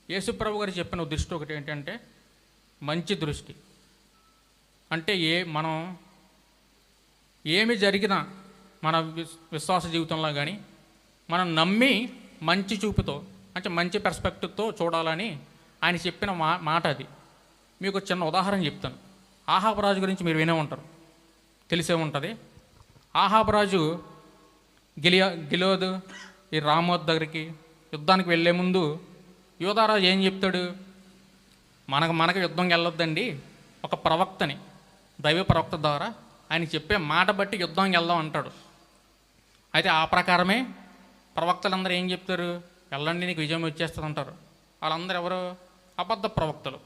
యేసుప్రభు గారు చెప్పిన దృష్టి ఒకటి ఏంటంటే మంచి దృష్టి. అంటే మనం ఏమి జరిగినా మన విశ్వాస జీవితంలో కానీ మనం నమ్మి మంచి చూపుతో, అంటే మంచి పర్స్పెక్టివ్తో చూడాలని ఆయన చెప్పిన మాట అది. మీకు చిన్న ఉదాహరణ చెప్తాను. ఆహాబు రాజు గురించి మీరు వినే ఉంటారు, తెలిసే ఉంటుంది. ఆహాబు రాజు గిలోదు ఈ రామోత్ దగ్గరికి యుద్ధానికి వెళ్ళే ముందు యోధారాజు ఏం చెప్తాడు, మనకు యుద్ధంకి వెళ్ళొద్దండి, ఒక ప్రవక్తని, దైవ ప్రవక్త ద్వారా ఆయన చెప్పే మాట బట్టి యుద్ధంకి వెళ్దాం అంటాడు. అయితే ఆ ప్రకారమే ప్రవక్తలందరూ ఏం చెప్తారు, వెళ్ళండి నీకు విజయం వచ్చేస్తుంది అంటారు. వాళ్ళందరూ ఎవరు? అబద్ధ ప్రవక్తలు.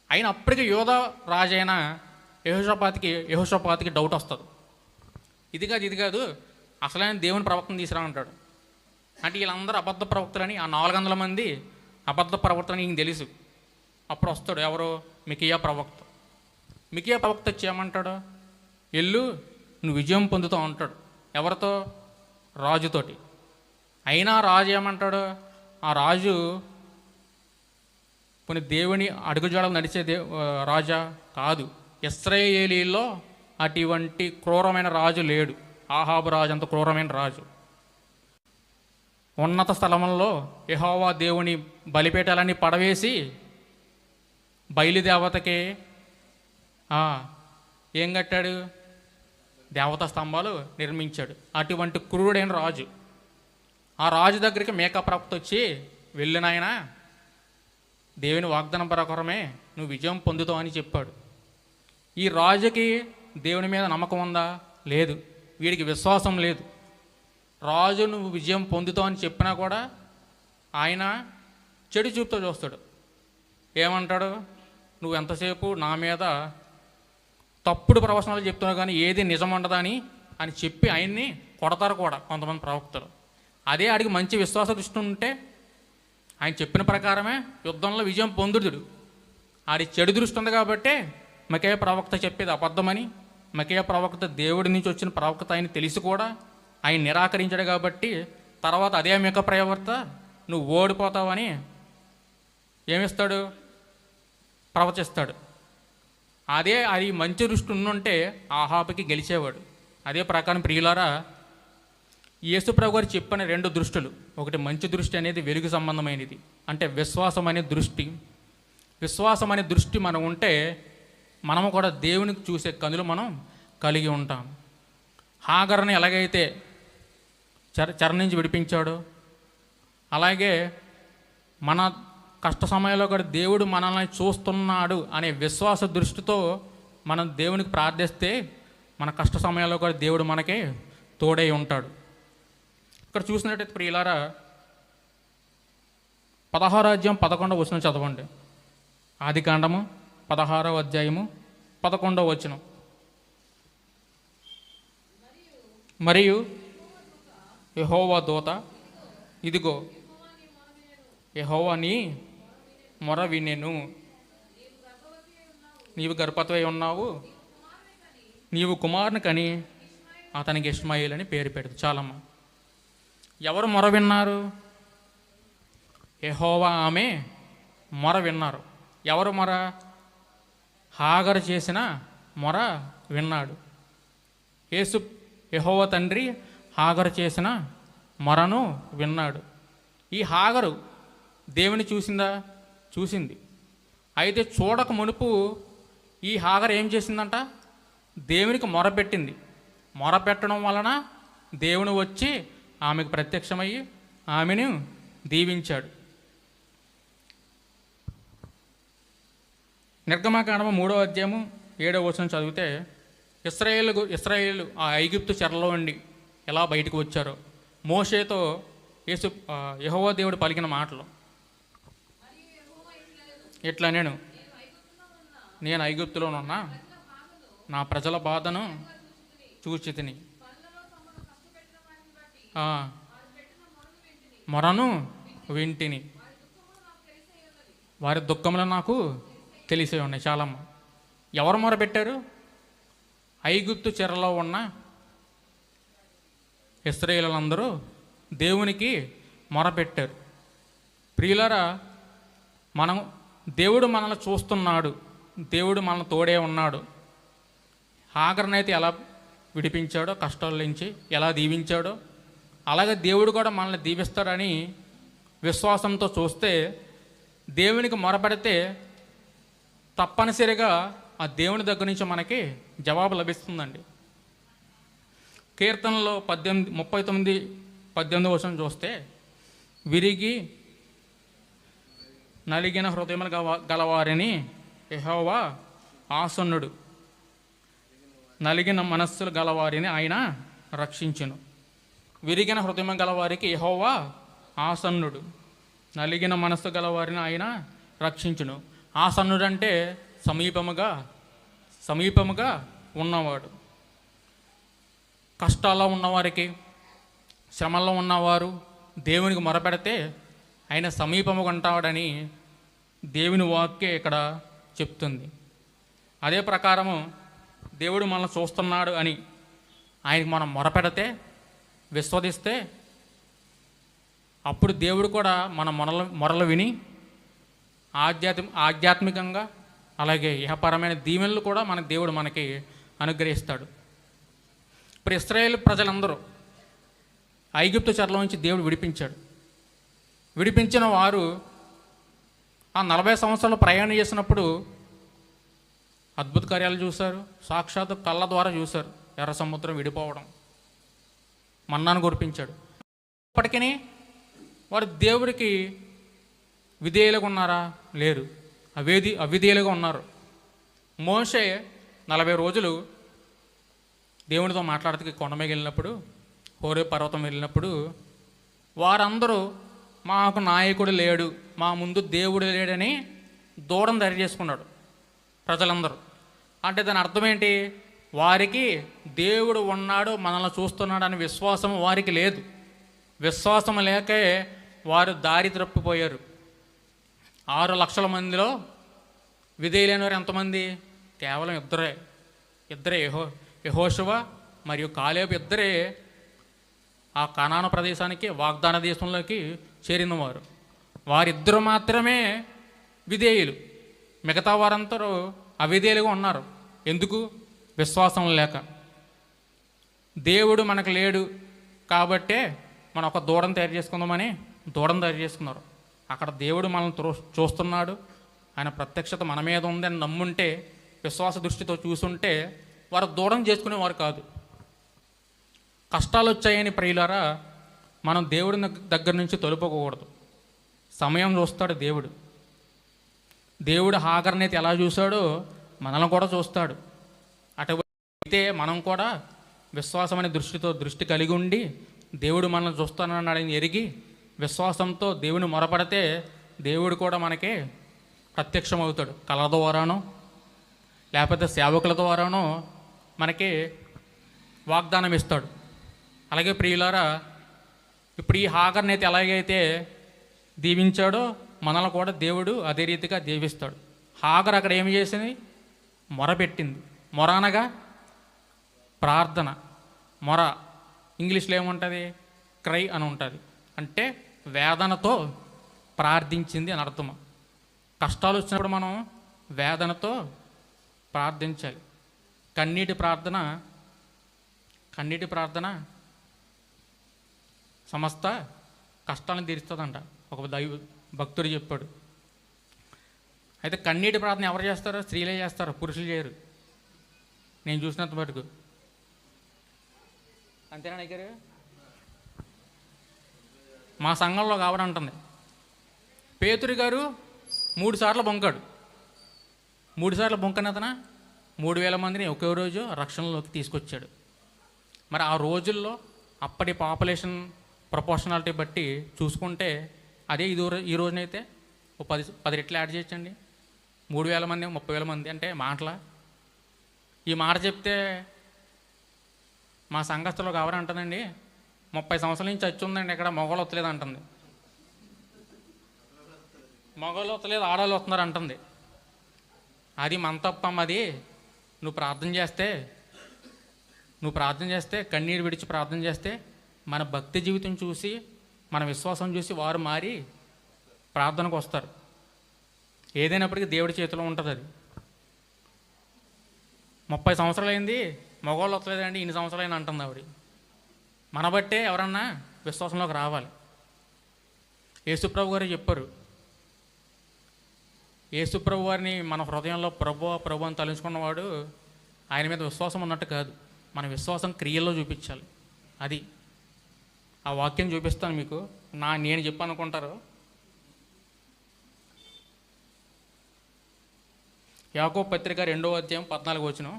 అయిన అప్పటికి యోధా రాజు అయిన యెహోషాపాతికి డౌట్ వస్తుంది. ఇది కాదు అసలైన దేవుని ప్రవక్తను తీసుకురా అంటాడు. అంటే వీళ్ళందరూ అబద్ధ ప్రవక్తలని, ఆ 400 మంది అబద్ధ ప్రవక్తలని ఈయన తెలుసు. అప్పుడు వస్తాడు ఎవరు? మికియా ప్రవక్త. మికియా ప్రవక్త వచ్చి ఏమంటాడు, ఎల్లు, నువ్వు విజయం పొందుతావు అంటాడు. ఎవరితో? రాజుతోటి. అయినా రాజు ఏమంటాడు? ఆ రాజు కొన్ని దేవుని అడుగుజాడలు నడిచే రాజా కాదు. ఇశ్రాయేలీలో అటువంటి క్రూరమైన రాజు లేడు. ఆహాబు రాజు అంత క్రూరమైన రాజు. ఉన్నత స్థలంలో యెహోవా దేవుని బలిపీఠాలన్నీ పడవేసి బయలుదేవతకి ఏం కట్టాడు? దేవతా స్తంభాలు నిర్మించాడు. అటువంటి క్రూరుడైన రాజు. ఆ రాజు దగ్గరికి మేకా ప్రవక్త వచ్చి, వెళ్ళినాయన, దేవుని వాగ్దానం ప్రకారమే నువ్వు విజయం పొందుతావు అని చెప్పాడు. ఈ రాజుకి దేవుని మీద నమ్మకం ఉందా? లేదు. వీడికి విశ్వాసం లేదు. రాజు నువ్వు విజయం పొందుతావు అని చెప్పినా కూడా ఆయన చెడు చూపుతో చూస్తాడు. ఏమంటాడు? నువ్వు ఎంతసేపు నా మీద తప్పుడు ప్రవచనాలు చెప్తున్నావు కానీ ఏది నిజం ఉండదని అని చెప్పి ఆయన్ని కొడతారు కూడా కొంతమంది ప్రవక్తలు. అదే ఆడికి మంచి విశ్వాస దృష్టి ఉంటే ఆయన చెప్పిన ప్రకారమే యుద్ధంలో విజయం పొందుడు. ఆడి చెడు దృష్టి ఉంది కాబట్టే మికయా ప్రవక్త చెప్పేది అబద్ధమని, మికయా ప్రవక్త దేవుడి నుంచి వచ్చిన ప్రవక్త ఆయన తెలిసి కూడా ఆయన నిరాకరించాడు కాబట్టి తర్వాత అదే మిక ప్రవక్త నువ్వు ఓడిపోతావని ఏమిస్తాడు? ప్రవచిస్తాడు. అదే అది మంచి దృష్టి ఉండుంటే ఆహాబుకి గెలిచేవాడు. అదే ప్రకారం ప్రియులారా, యేసుప్రభు గారు చెప్పిన 2 దృష్టులు. ఒకటి మంచి దృష్టి అనేది వెలుగు సంబంధమైనది, అంటే విశ్వాసం అనే దృష్టి. విశ్వాసం అనే దృష్టి మనం ఉంటే మనము కూడా దేవునికి చూసే కనులు మనం కలిగి ఉంటాం. హాగర్ని ఎలాగైతే చెర నుంచి విడిపించాడో అలాగే మన కష్ట సమయంలో కూడా దేవుడు మనల్ని చూస్తున్నాడు అనే విశ్వాస దృష్టితో మనం దేవునికి ప్రార్థిస్తే మన కష్ట సమయాల్లో కూడా దేవుడు మనకి తోడై ఉంటాడు. ఇక్కడ చూసినట్టయితే ప్రియులారా, 16వ అధ్యాయం 11వ వచనం చదవండి. ఆదికాండము 16వ అధ్యాయము 11వ వచనం. మరియు యెహోవా దూత, ఇదిగో యెహోవా నీ మొర వినెను, నీవు గర్భవతి ఉన్నావు, నీవు కుమారుని కని అతనికి ఇష్మాయేలు అని పేరు పెడదు. చాలమ్మా. ఎవరు మొర విన్నారు? యెహోవా ఆమె మొర విన్నారు. ఎవరు మొర? హాగరు చేసిన మొర విన్నాడు. యెహోవా తండ్రి హాగరు చేసిన మొరను విన్నాడు. ఈ హాగరు దేవుని చూసిందా? చూసింది. అయితే చూడక మునుపు ఈ హాగరు ఏం చేసిందంట? దేవునికి మొరపెట్టింది. మొరపెట్టడం వలన దేవుని వచ్చి ఆమెకు ప్రత్యక్షమయ్యి ఆమెను దీవించాడు. నిర్గమకాండము 3వ అధ్యాయము 7వ వచనం చదివితే ఇశ్రాయేలు ఆ ఐగుప్తు చెరలో ఉండి ఎలా బయటకు వచ్చారో మోషేతో యెహోవా దేవుడు పలికిన మాటలు ఇట్లా, నేను ఐగుప్తులోనున్నా నా ప్రజల బాధను చూచి తిని మొరను వింటిని, వారి దుఃఖములు నాకు తెలిసే ఉన్నాయి. చాలమ్మ. ఎవరు మొరపెట్టారు? ఐగుప్తు చెరలో ఉన్న ఇశ్రాయేలులందరూ దేవునికి మొరపెట్టారు. ప్రియులారా, దేవుడు మనల్ని చూస్తున్నాడు, దేవుడు మనల్ని తోడే ఉన్నాడు. హాగర్నైతే ఎలా విడిపించాడో, కష్టాల నుంచి ఎలా దీవించాడో, అలాగే దేవుడు కూడా మనల్ని దీవిస్తాడని విశ్వాసంతో చూస్తే, దేవునికి మొరపెడితే తప్పనిసరిగా ఆ దేవుని దగ్గర నుంచి మనకి జవాబు లభిస్తుందండి. కీర్తనలో 39:18 వచనం చూస్తే, విరిగి నలిగిన హృదయములు గలవారిని యెహోవా ఆసన్నుడు, నలిగిన మనస్సులు గలవారిని ఆయన రక్షించును. విరిగిన హృదయం గలవారికి యెహోవా ఆసన్నుడు, నలిగిన మనస్సు గలవారిని ఆయన రక్షించును. ఆసన్నుడు అంటే సమీపముగా ఉన్నవాడు. కష్టాల్లో ఉన్నవారికి, శ్రమల్లో ఉన్నవారు దేవునికి మొరపెడితే ఆయన సమీపముగా ఉంటాడని దేవుని వాక్యం ఇక్కడ చెప్తుంది. అదే ప్రకారము దేవుడు మనల్ని చూస్తున్నాడు అని ఆయనకి మనం మొరపెడితే, విశ్వసిస్తే, అప్పుడు దేవుడు కూడా మన మొరలు విని ఆధ్యాత్మికంగా అలాగే ఇహపరమైన దీవెనలు కూడా దేవుడు మనకి అనుగ్రహిస్తాడు. ఇప్పుడు ఇశ్రాయేలు ప్రజలందరూ ఐగుప్తు చెరలో నుంచి దేవుడు విడిపించాడు. విడిపించిన వారు ఆ 40 సంవత్సరాలు ప్రయాణం చేసినప్పుడు అద్భుత కార్యాలు చూశారు. సాక్షాత్తు కళ్ళ ద్వారా చూశారు ఎర్ర సముద్రం విడిపోవడం, మన్నాను కురిపించాడు. ఇప్పటికీ వారు దేవుడికి విధేయులుగా ఉన్నారా? లేరు, అవిధేయులుగా ఉన్నారు. మోషే 40 రోజులు దేవునితో మాట్లాడతానికి కొండ మీద వెళ్ళినప్పుడు, హోరే పర్వతం వెళ్ళినప్పుడు వారందరూ మాకు నాయకుడు లేడు, మా ముందు దేవుడు లేడని దూడను తయారు చేసుకున్నాడు ప్రజలందరూ. అంటే దాని అర్థం ఏంటి? వారికి దేవుడు ఉన్నాడు, మనల్ని చూస్తున్నాడు అని విశ్వాసం వారికి లేదు. విశ్వాసం లేకే వారు దారి తప్పిపోయారు. 6 లక్షల మందిలో విధేయులైన వారు ఎంతమంది? కేవలం ఇద్దరే యెహోషువ మరియు కాలేబు ఇద్దరే ఆ కనాను ప్రదేశానికి, వాగ్దాన దేశంలోకి చేరినవారు. వారిద్దరు మాత్రమే విధేయులు. మిగతా వారందరూ అవిధేయులుగా ఉన్నారు. ఎందుకు? విశ్వాసం లేక. దేవుడు మనకు లేడు కాబట్టే మనం ఒక దూడను తయారు చేసుకుందామని దూడను తయారు చేసుకున్నారు. అక్కడ దేవుడు మనల్ని చూస్తున్నాడు, ఆయన ప్రత్యక్షత మన మీద ఉందని నమ్ముంటే, విశ్వాస దృష్టితో చూసుంటే వారు దూడం చేసుకునేవారు కాదు. కష్టాలు వచ్చాయని ప్రియులారా మనం దేవుడి దగ్గర నుంచి తొలుపుకోకూడదు. సమయం చూస్తాడు దేవుడు. దేవుడు హాగర్ని అయితే ఎలా చూశాడో మనల్ని కూడా చూస్తాడు. అటువైతే మనం కూడా విశ్వాసం అనే దృష్టి కలిగి ఉండి దేవుడు మనల్ని చూస్తానన్నాడని ఎరిగి విశ్వాసంతో దేవుని మొరపడితే దేవుడు కూడా మనకి ప్రత్యక్షమవుతాడు. కళ ద్వారానో లేకపోతే సేవకుల ద్వారానో మనకి వాగ్దానం ఇస్తాడు. అలాగే ప్రియులారా, ఇప్పుడు ఈ హాగర్ని అయితే ఎలాగైతే దీవించాడో మనల్ని కూడా దేవుడు అదే రీతిగా దీవిస్తాడు. హాగర్ అక్కడ ఏమి చేసింది? మొరపెట్టింది. మొర అనగా ప్రార్థన. మొర ఇంగ్లీష్లో ఏముంటుంది? క్రై అని ఉంటుంది. అంటే వేదనతో ప్రార్థించింది అని అర్థం. కష్టాలు వచ్చినప్పుడు మనం వేదనతో ప్రార్థించాలి. కన్నీటి ప్రార్థన సమస్త కష్టాలను తీరుస్తుందంట ఒక భక్తుడు చెప్పాడు. అయితే కన్నీటి ప్రార్థన ఎవరు చేస్తారో? స్త్రీలే చేస్తారు, పురుషులు చేయరు. నేను చూసినంత మటుకు. అంతేనా దగ్గర? మా సంఘంలో కావడంటుంది, పేతురు గారు 3 సార్లు బొంకాడు. 3 సార్లు బొంకని అతను 3000 మందిని ఒకే రోజు రక్షణలోకి తీసుకొచ్చాడు. మరి ఆ రోజుల్లో అప్పటి పాపులేషన్ ప్రపోర్షనాలిటీ బట్టి చూసుకుంటే అదే ఈ రోజునైతే 10 రెట్లు యాడ్ చేయొచ్చండి. 3000 మంది 30,000 మంది అంటే మాటల. ఈ మాట చెప్తే మా సంఘస్థలో కావాలంటుందండి, 30 సంవత్సరాల నుంచి చచ్చి ఉందండి, ఇక్కడ మగవాళ్ళు వస్తలేదు అంటుంది. మగవాళ్ళు వస్తలేదు, ఆడవాళ్ళు వస్తున్నారు అంటుంది. అది మన తప్పమ్మ. అది నువ్వు ప్రార్థన చేస్తే కన్నీరు విడిచి ప్రార్థన చేస్తే మన భక్తి జీవితం చూసి, మన విశ్వాసం చూసి వారు మారి ప్రార్థనకు వస్తారు. ఏదైనప్పటికీ దేవుడి చేతిలో ఉంటుంది. అది 30 సంవత్సరాలు అయింది, మగవాళ్ళు వస్తలేదండి, ఇన్ని సంవత్సరాలు అంటుంది ఆవిడ. మన బట్టే ఎవరన్నా విశ్వాసంలోకి రావాలి. యేసుప్రభు గారు చెప్పారు, యేసుప్రభు వారిని మన హృదయంలో ప్రభు అని తలుచుకున్నవాడు ఆయన మీద విశ్వాసం ఉన్నట్టు కాదు, మన విశ్వాసం క్రియల్లో చూపించాలి. అది ఆ వాక్యం చూపిస్తాను మీకు. నేను చెప్పాను అనుకుంటారు. యాకోబు పత్రిక 2వ అధ్యాయం 14వ వచనం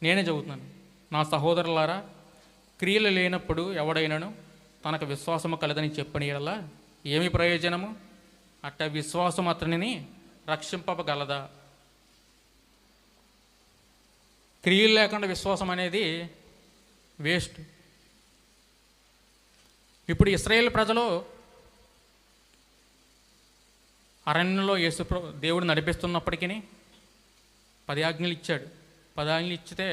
నేనే చదువుతున్నాను. నా సహోదరులారా, క్రియలు లేనప్పుడు ఎవడైనాను తనకు విశ్వాసము కలదని చెప్పని యెడల ఏమి ప్రయోజనము? అట్ట విశ్వాసం అతనిని రక్షింపగలదా? క్రియలు లేకుండా విశ్వాసం అనేది వేస్ట్. ఇప్పుడు ఇశ్రాయేలు ప్రజలు అరణ్యంలో దేవుడు నడిపిస్తున్నప్పటికీ 10 ఆజ్ఞలు ఇచ్చాడు. 10 ఆజ్ఞలు ఇచ్చితే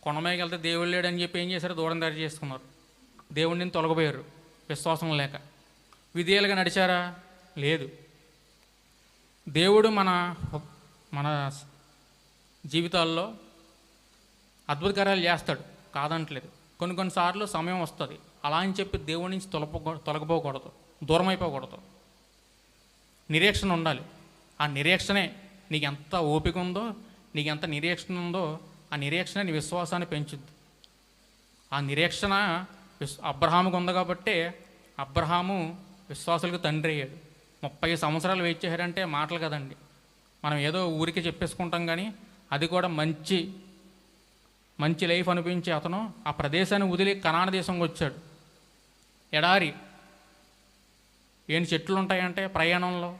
కొండమీదకి వెళ్తే దేవుడు లేడని చెప్పి ఏం చేశారు? దూరం దారి చేసుకున్నారు. దేవుడిని తొలగిపోయారు విశ్వాసం లేక. విధేయులుగా నడిచారా? లేదు. దేవుడు మన జీవితాల్లో అద్భుత కార్యాలు చేస్తాడు, కాదంటలేదు. కొన్నిసార్లు సమయం వస్తుంది. అలా అని చెప్పి దేవుడి నుంచి తొలగిపోకూడదు, దూరం అయిపోకూడదు. నిరీక్షణ ఉండాలి. ఆ నిరీక్షణే నీకు ఎంత ఓపిక ఉందో, నీకు ఎంత నిరీక్షణ ఉందో, ఆ నిరీక్షణ నీ విశ్వాసాన్ని పెంచుద్ది. ఆ నిరీక్షణ అబ్రహాముకు ఉంది కాబట్టి అబ్రహాము విశ్వాసులకు తండ్రి అయ్యాడు. 30 సంవత్సరాలు వెయిట్ చేశారంటే మాటలు కదండి. మనం ఏదో ఊరికి చెప్పేసుకుంటాం, కానీ అది కూడా మంచి లైఫ్ అనిపించి అతను ఆ ప్రదేశాన్ని వదిలి కనాన దేశంకి వచ్చాడు. ఎడారి, ఏంటి చెట్లు ఉంటాయంటే ప్రయాణంలో,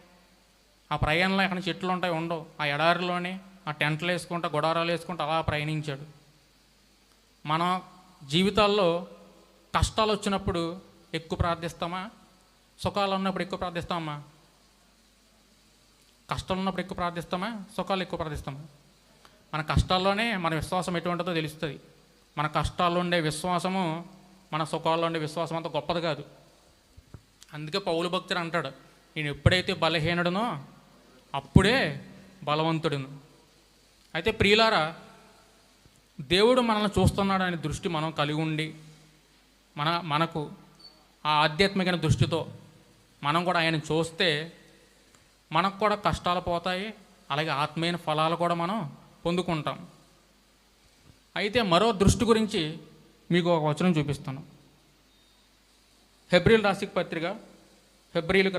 ఆ ప్రయాణంలో ఎక్కడ చెట్లు ఉంటాయి? ఉండవు. ఆ ఎడారిలోనే ఆ టెంట్లు వేసుకుంటా, గుడారాలు వేసుకుంటూ అలా ప్రయాణించాడు. మన జీవితాల్లో కష్టాలు వచ్చినప్పుడు ఎక్కువ ప్రార్థిస్తామా? సుఖాలు ఉన్నప్పుడు ఎక్కువ ప్రార్థిస్తామా? కష్టాలు ఉన్నప్పుడు ఎక్కువ ప్రార్థిస్తామా? సుఖాలు ఎక్కువ ప్రార్థిస్తామా? మన కష్టాల్లోనే మన విశ్వాసం ఎటువంటిదో తెలుస్తుంది. మన కష్టాల్లో ఉండే విశ్వాసము మన సుఖాల్లో ఉండే విశ్వాసం అంత గొప్పది కాదు. అందుకే పౌలు భక్తుడు అంటాడు, నేను ఎప్పుడైతే బలహీనుడునో అప్పుడే బలవంతుడును. అయితే ప్రియులారా, దేవుడు మనల్ని చూస్తున్నాడు అనే దృష్టి మనం కలిగి ఉండి మనకు ఆ ఆధ్యాత్మిక దృష్టితో మనం కూడా ఆయన చూస్తే మనకు కూడా కష్టాలు పోతాయి, అలాగే ఆత్మీయ ఫలాలు కూడా మనం పొందుకుంటాం. అయితే మరో దృష్టి గురించి మీకు ఒక వచనం చూపిస్తాను. హెబ్రీలకు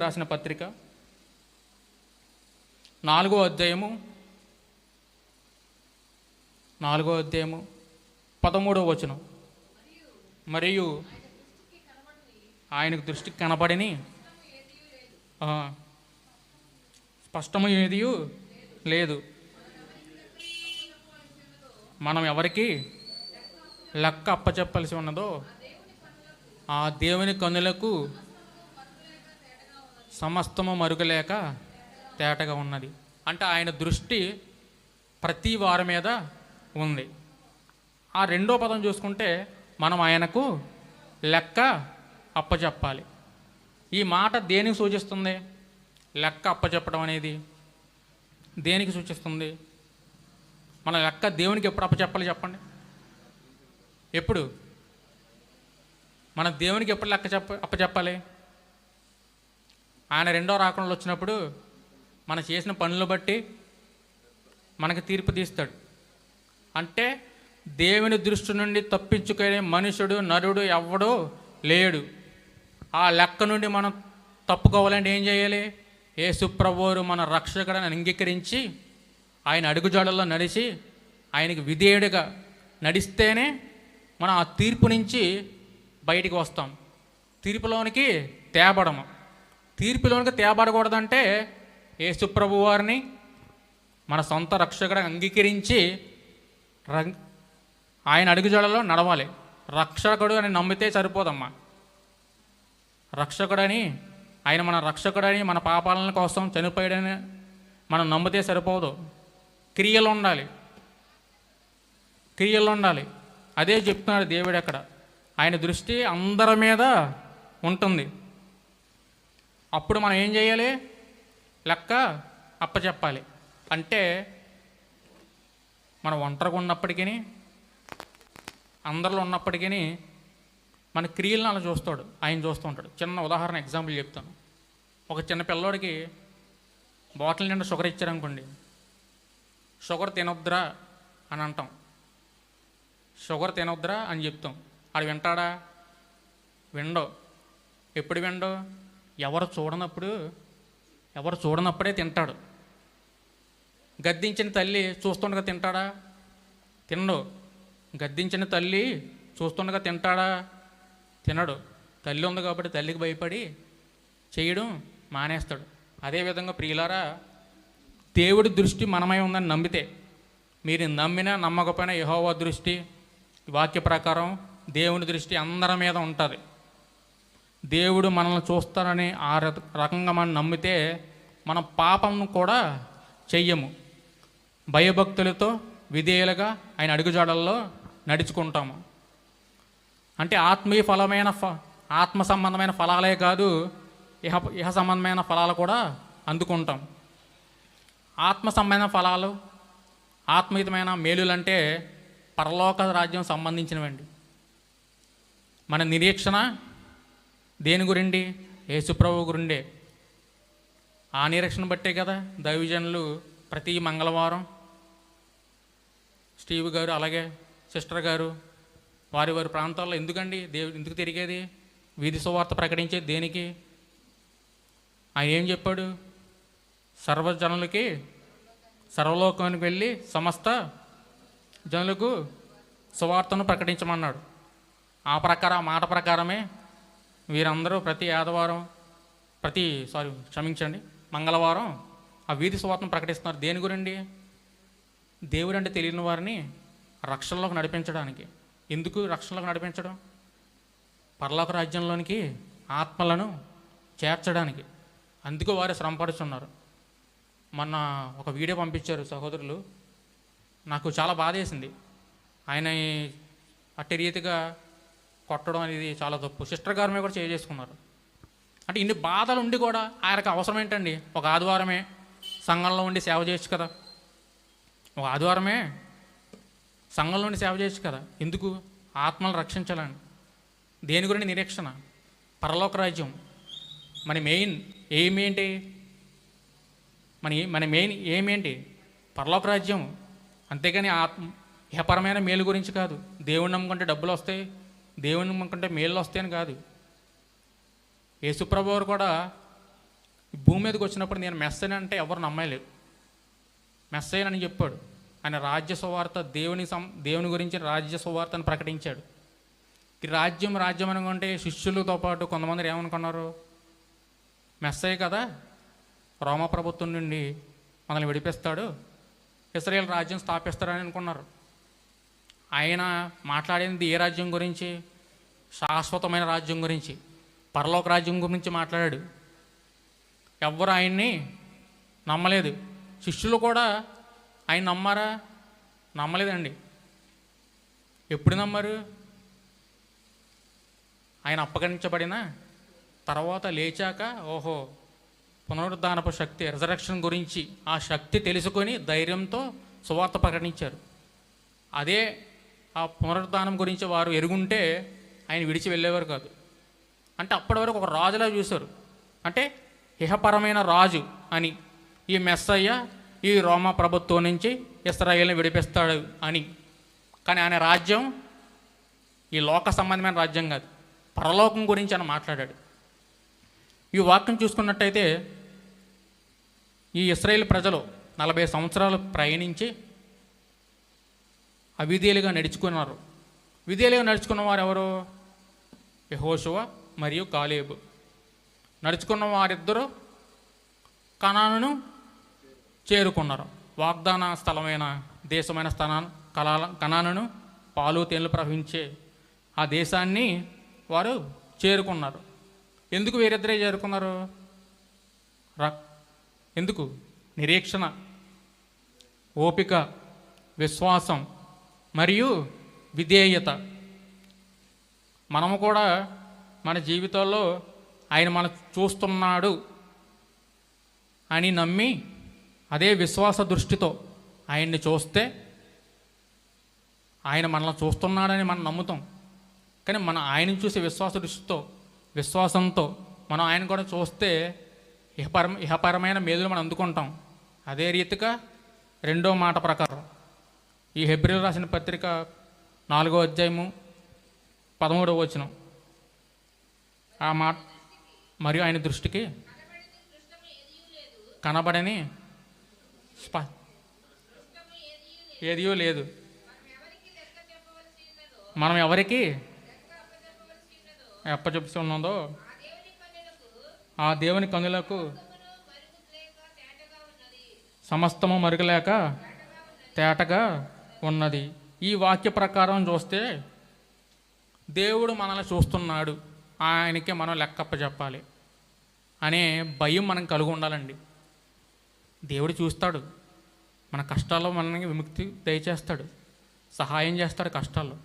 రాసిన పత్రిక 4వ అధ్యాయము 13వ వచనం. మరియు ఆయనకు దృష్టికి కనబడని స్పష్టము ఏది లేదు, మనం ఎవరికి లెక్క అప్పచెప్పాల్సి ఉన్నదో ఆ దేవుని కన్నులకు సమస్తము మరుగులేక తేటగా ఉన్నది. అంటే ఆయన దృష్టి ప్రతి వారి మీద ఉంది. ఆ రెండో పదం చూసుకుంటే మనం ఆయనకు లెక్క అప్పచెప్పాలి. ఈ మాట దేనికి సూచిస్తుంది? లెక్క అప్పచెప్పడం అనేది దేనికి సూచిస్తుంది? మన లెక్క దేవునికి ఎప్పుడు అప్పచెప్పాలి చెప్పండి? ఎప్పుడు? మన దేవునికి ఎప్పుడు లెక్క అప్పచెప్పాలి? ఆయన రెండో రాకడలో వచ్చినప్పుడు మనం చేసిన పనులు బట్టి మనకి తీర్పు తీస్తాడు. అంటే దేవుని దృష్టి నుండి తప్పించుకునే మనుషుడు, నరుడు ఎవ్వడూ లేడు. ఆ లెక్క నుండి మనం తప్పుకోవాలంటే ఏం చేయాలి? యేసు ప్రభువు మన రక్షకుడని అంగీకరించి ఆయన అడుగుజాడల్లో నడిచి ఆయనకి విధేయుడిగా నడిస్తేనే మనం ఆ తీర్పు నుంచి బయటికి వస్తాం. తీర్పులోనికి తేబడము. తీర్పులోనికి తేబడకూడదంటే యేసు ప్రభువు వారిని మన సొంత రక్షకుడిగా అంగీకరించి ఆయన అడుగుజాడల్లో నడవాలి. రక్షకుడు అని నమ్మితే సరిపోదమ్మా. రక్షకుడని, ఆయన మన రక్షకుడని, మన పాపాల కోసం చనిపోయాడని మనం నమ్మితే సరిపోదు. క్రియలు ఉండాలి. అదే చెప్తున్నాడు దేవుడు అక్కడ. ఆయన దృష్టి అందరి మీద ఉంటుంది. అప్పుడు మనం ఏం చేయాలి? లెక్క అప్పచెప్పాలి. అంటే మనం ఒంటరిగా ఉన్నప్పటికీ, అందరిలో ఉన్నప్పటికీ మన క్రియలను అలా చూస్తాడు, ఆయన చూస్తూ ఉంటాడు. చిన్న ఉదాహరణ ఎగ్జాంపుల్ చెప్తాను. ఒక చిన్న పిల్లోడికి బాటిల్ నిండా షుగర్ ఇచ్చారనుకోండి, షుగర్ తినొద్దురా అని అంటాం. షుగర్ తినొద్దురా అని చెప్తాం. ఆడు వింటాడా? విండో. ఎప్పుడు విండో? ఎవరు చూడనప్పుడే తింటాడు. గద్దించిన తల్లి చూస్తుండగా తింటాడా? తినడు. గద్దించిన తల్లి చూస్తుండగా తింటాడా? తినడు. తల్లి ఉంది కాబట్టి తల్లికి భయపడి చేయడం మానేస్తాడు. అదేవిధంగా ప్రియులారా, దేవుడి దృష్టి మనమై ఉందని నమ్మితే, మీరు నమ్మినా నమ్మకపోయినా యెహోవా దృష్టి, వాక్య ప్రకారం దేవుని దృష్టి అందరి మీద ఉంటుంది. దేవుడు మనల్ని చూస్తారని ఆ రకంగా మనం నమ్మితే మనం పాపం కూడా చెయ్యము. భయభక్తులతో విధేయులుగా ఆయన అడుగుజాడల్లో నడుచుకుంటాము. అంటే ఆత్మీయ ఫలమైన ఆత్మ సంబంధమైన ఫలాలే కాదు, ఇహ సంబంధమైన ఫలాలు కూడా అందుకుంటాం. ఆత్మ సంబంధమైన ఫలాలు, ఆత్మీయమైన మేలులంటే పరలోక రాజ్యం సంబంధించినవండి. మన నిరీక్షణ దేని గురిండి? యేసుప్రభు గురిండే. ఆ నిరీక్షణ బట్టే కదా దైవజనులు ప్రతి మంగళవారం స్టీవ్ గారు అలాగే సిస్టర్ గారు వారి వారి ప్రాంతాల్లో ఎందుకు తిరిగేది? వీధి సువార్త ప్రకటించేది దేనికి? ఆయన ఏం చెప్పాడు? సర్వజనులకి, సర్వలోకానికి వెళ్ళి సమస్త జనులకు సువార్తను ప్రకటించమన్నాడు. ఆ మాట ప్రకారమే వీరందరూ ప్రతి ఆదివారం మంగళవారం ఆ వీధి సువార్తను ప్రకటిస్తున్నారు. దేని గురండి? దేవుడు అంటే తెలియని వారిని రక్షణలోకి నడిపించడానికి. ఎందుకు రక్షణలోకి నడిపించడం? పరలోక రాజ్యంలోనికి ఆత్మలను చేర్చడానికి. అందుకు వారు శ్రమపడుతున్నారు. మొన్న ఒక వీడియో పంపించారు సహోదరులు, నాకు చాలా బాధేసింది. ఆయన అట్టి రీతిగా కొట్టడం అనేది చాలా తప్పు. సిస్టర్ గారి మీద కూడా చేసుకున్నారు. అంటే ఇన్ని బాధలు ఉండి కూడా ఆయనకు అవసరం ఏంటండి? ఒక ఆదివారమే సంఘంలో ఉండి సేవ చేయొచ్చు కదా. ఒక ఆదివారమే సంఘంలో ఉండి సేవ చేయొచ్చు కదా. ఎందుకు? ఆత్మలను రక్షించాలని. దేని గురించి నిరీక్షణ? పరలోక రాజ్యం. మన మెయిన్ ఎయిమ్ ఏంటి? మన మెయిన్ ఎయిమ్ ఏంటి? పరలోక రాజ్యం. అంతేగాని ఇహపరమైన మేలు గురించి కాదు. దేవుని నమ్ముకుంటే డబ్బులు వస్తాయి, దేవుని నమ్ముకుంటే మేలు వస్తాయని కాదు. యేసుప్రభు వారు కూడా భూమి మీదకి వచ్చినప్పుడు నేను మెస్సైనా అంటే ఎవరు నమ్మలేరు. మెస్సైనని చెప్పాడు. ఆయన రాజ్య సువార్త దేవుని గురించి రాజ్య సువార్తను ప్రకటించాడు. ఈ రాజ్యం అనుకుంటే శిష్యులతో పాటు కొంతమంది ఏమనుకున్నారు? మెస్సయ్య కదా, రోమా ప్రభుత్వం నుండి మనల్ని విడిపిస్తాడు, ఇశ్రాయేలు రాజ్యం స్థాపిస్తాడని అనుకున్నారు. ఆయన మాట్లాడింది ఏ రాజ్యం గురించి? శాశ్వతమైన రాజ్యం గురించి, పరలోక రాజ్యం గురించి మాట్లాడాడు. ఎవ్వరు ఆయన్ని నమ్మలేదు. శిష్యులు కూడా ఆయన నమ్మారా? నమ్మలేదండి. ఎప్పుడు నమ్మారు? ఆయన అప్పగించబడిన తర్వాత లేచాక ఓహో పునరుద్ధానపు శక్తి, రిజరెక్షన్ గురించి ఆ శక్తి తెలుసుకొని ధైర్యంతో సువార్త ప్రకటించారు. అదే ఆ పునరుద్ధానం గురించి వారు ఎరుగుంటే ఆయన విడిచి వెళ్ళేవారు కాదు. అంటే అప్పటి వరకు ఒక రాజులా చూశారు. అంటే ఇహపరమైన రాజు అని, ఈ మెస్సయ్య ఈ రోమా ప్రభుత్వం నుంచి ఇశ్రాయేలుని విడిపిస్తాడు అని. కానీ ఆయన రాజ్యం ఈ లోక సంబంధమైన రాజ్యం కాదు, పరలోకం గురించి అని మాట్లాడాడు. ఈ వాక్యం చూసుకున్నట్టయితే ఈ ఇశ్రాయేలు ప్రజలు 40 సంవత్సరాలు ప్రయాణించి అవిధేయులుగా నడుచుకున్నారు. విధేయులుగా నడుచుకున్న వారు ఎవరు? యెహోషువ మరియు కాలేబు. నడుచుకున్న వారిద్దరూ కనానును చేరుకున్నారు. వాగ్దాన స్థలమైన దేశమైన కనానును పాలు తేనెలు ప్రవహించే ఆ దేశాన్ని వారు చేరుకున్నారు. ఎందుకు వీరిద్దరే చేరుకున్నారు? ఎందుకు? నిరీక్షణ, ఓపిక, విశ్వాసం మరియు విధేయత. మనము కూడా మన జీవితాల్లో ఆయన మనం చూస్తున్నాడు అని నమ్మి అదే విశ్వాస దృష్టితో ఆయన్ని చూస్తే, ఆయన మనల్ని చూస్తున్నాడని మనం నమ్ముతాం. కానీ మనం ఆయనను చూసే విశ్వాస దృష్టితో, విశ్వాసంతో మనం ఆయన కూడా చూస్తే ఇహపరమైన మేలులు మనం అందుకుంటాం. అదే రీతిగా రెండో మాట ప్రకారం ఈ హెబ్రీయులు రాసిన పత్రిక 4వ అధ్యాయము 13వ వచనం, ఆ మాట, మరియు ఆయన దృష్టికి కనబడని ఏదియో లేదు, మనం ఎవరికి అప్పచెప్పుతున్నదో ఆ దేవుని కన్నులకు సమస్తము మరుగులేక తేటగా ఉన్నది. ఈ వాక్య ప్రకారం చూస్తే దేవుడు మనల్ని చూస్తున్నాడు, ఆయనకే మనం లెక్కప్ప చెప్పాలి అనే భయం మనం కలిగి ఉండాలండి. దేవుడు చూస్తాడు, మన కష్టాల్లో మనకి విముక్తి దయచేస్తాడు, సహాయం చేస్తాడు కష్టాల్లో.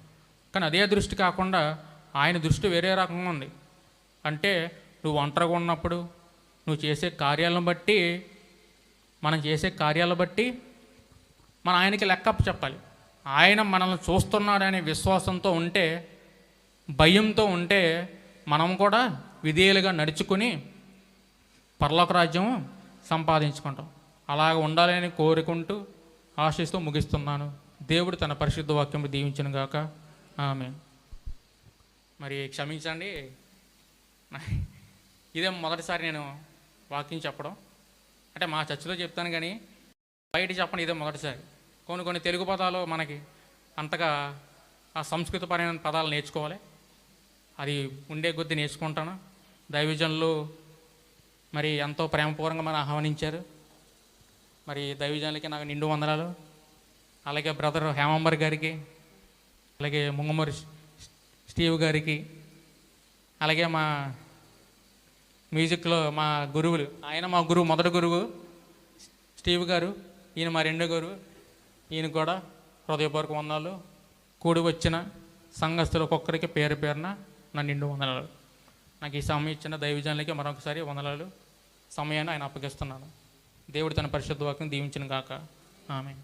కానీ అదే దృష్టి కాకుండా ఆయన దృష్టి వేరే రకంగా ఉంది. అంటే నువ్వు ఒంటరిగా ఉన్నప్పుడు నువ్వు చేసే కార్యాలను బట్టి, మనం చేసే కార్యాలను బట్టి మన ఆయనకి లెక్క చెప్పాలి. ఆయన మనల్ని చూస్తున్నాడనే విశ్వాసంతో ఉంటే, భయంతో ఉంటే మనం కూడా విధేయులుగా నడుచుకుని పరలోక రాజ్యం సంపాదించుకుంటాం. అలాగ ఉండాలని కోరుకుంటూ ఆశిస్తూ ముగిస్తున్నాను. దేవుడు తన పరిశుద్ధ వాక్యం దీవించును గాక. ఆమేన్. మరి క్షమించండి, ఇదే మొదటిసారి నేను వాక్యం చెప్పడం. అంటే మా చర్చిలో చెప్తాను కానీ బయట చెప్పండి, ఇదే మొదటిసారి. కొన్ని తెలుగు పదాలు మనకి అంతగా ఆ సంస్కృతపరమైన పదాలు నేర్చుకోవాలి. అది ఉండే కొద్దీ నేర్చుకుంటాను. దైవజనులు మరి ఎంతో ప్రేమపూర్వకంగా మనం ఆహ్వానించారు. మరి దైవజనులకి నాకు నిండు వందనాలు. అలాగే బ్రదర్ హేమంబర్ గారికి, అలాగే ముంగమూరి స్టీవ్ గారికి, అలాగే మా మ్యూజిక్లో మా గురువులు, ఆయన మా గురువు, మొదటి గురువు స్టీవ్ గారు, ఈయన మా రెండో గురువు. ఈయన కూడా హృదయపూర్వక వందనాలు. కూడి వచ్చిన సంఘస్థులు ఒక్కొక్కరికి పేరు పేరున నా నిండు వందనాలు. నాకు ఈ సమయం ఇచ్చిన దైవజనులకి మరొకసారి వందనాలు. సమయాన్ని ఆయన అప్పగిస్తున్నాను. దేవుడు తన పరిశుద్ధ వాక్యం దీవించిన గాక. ఆమేన్.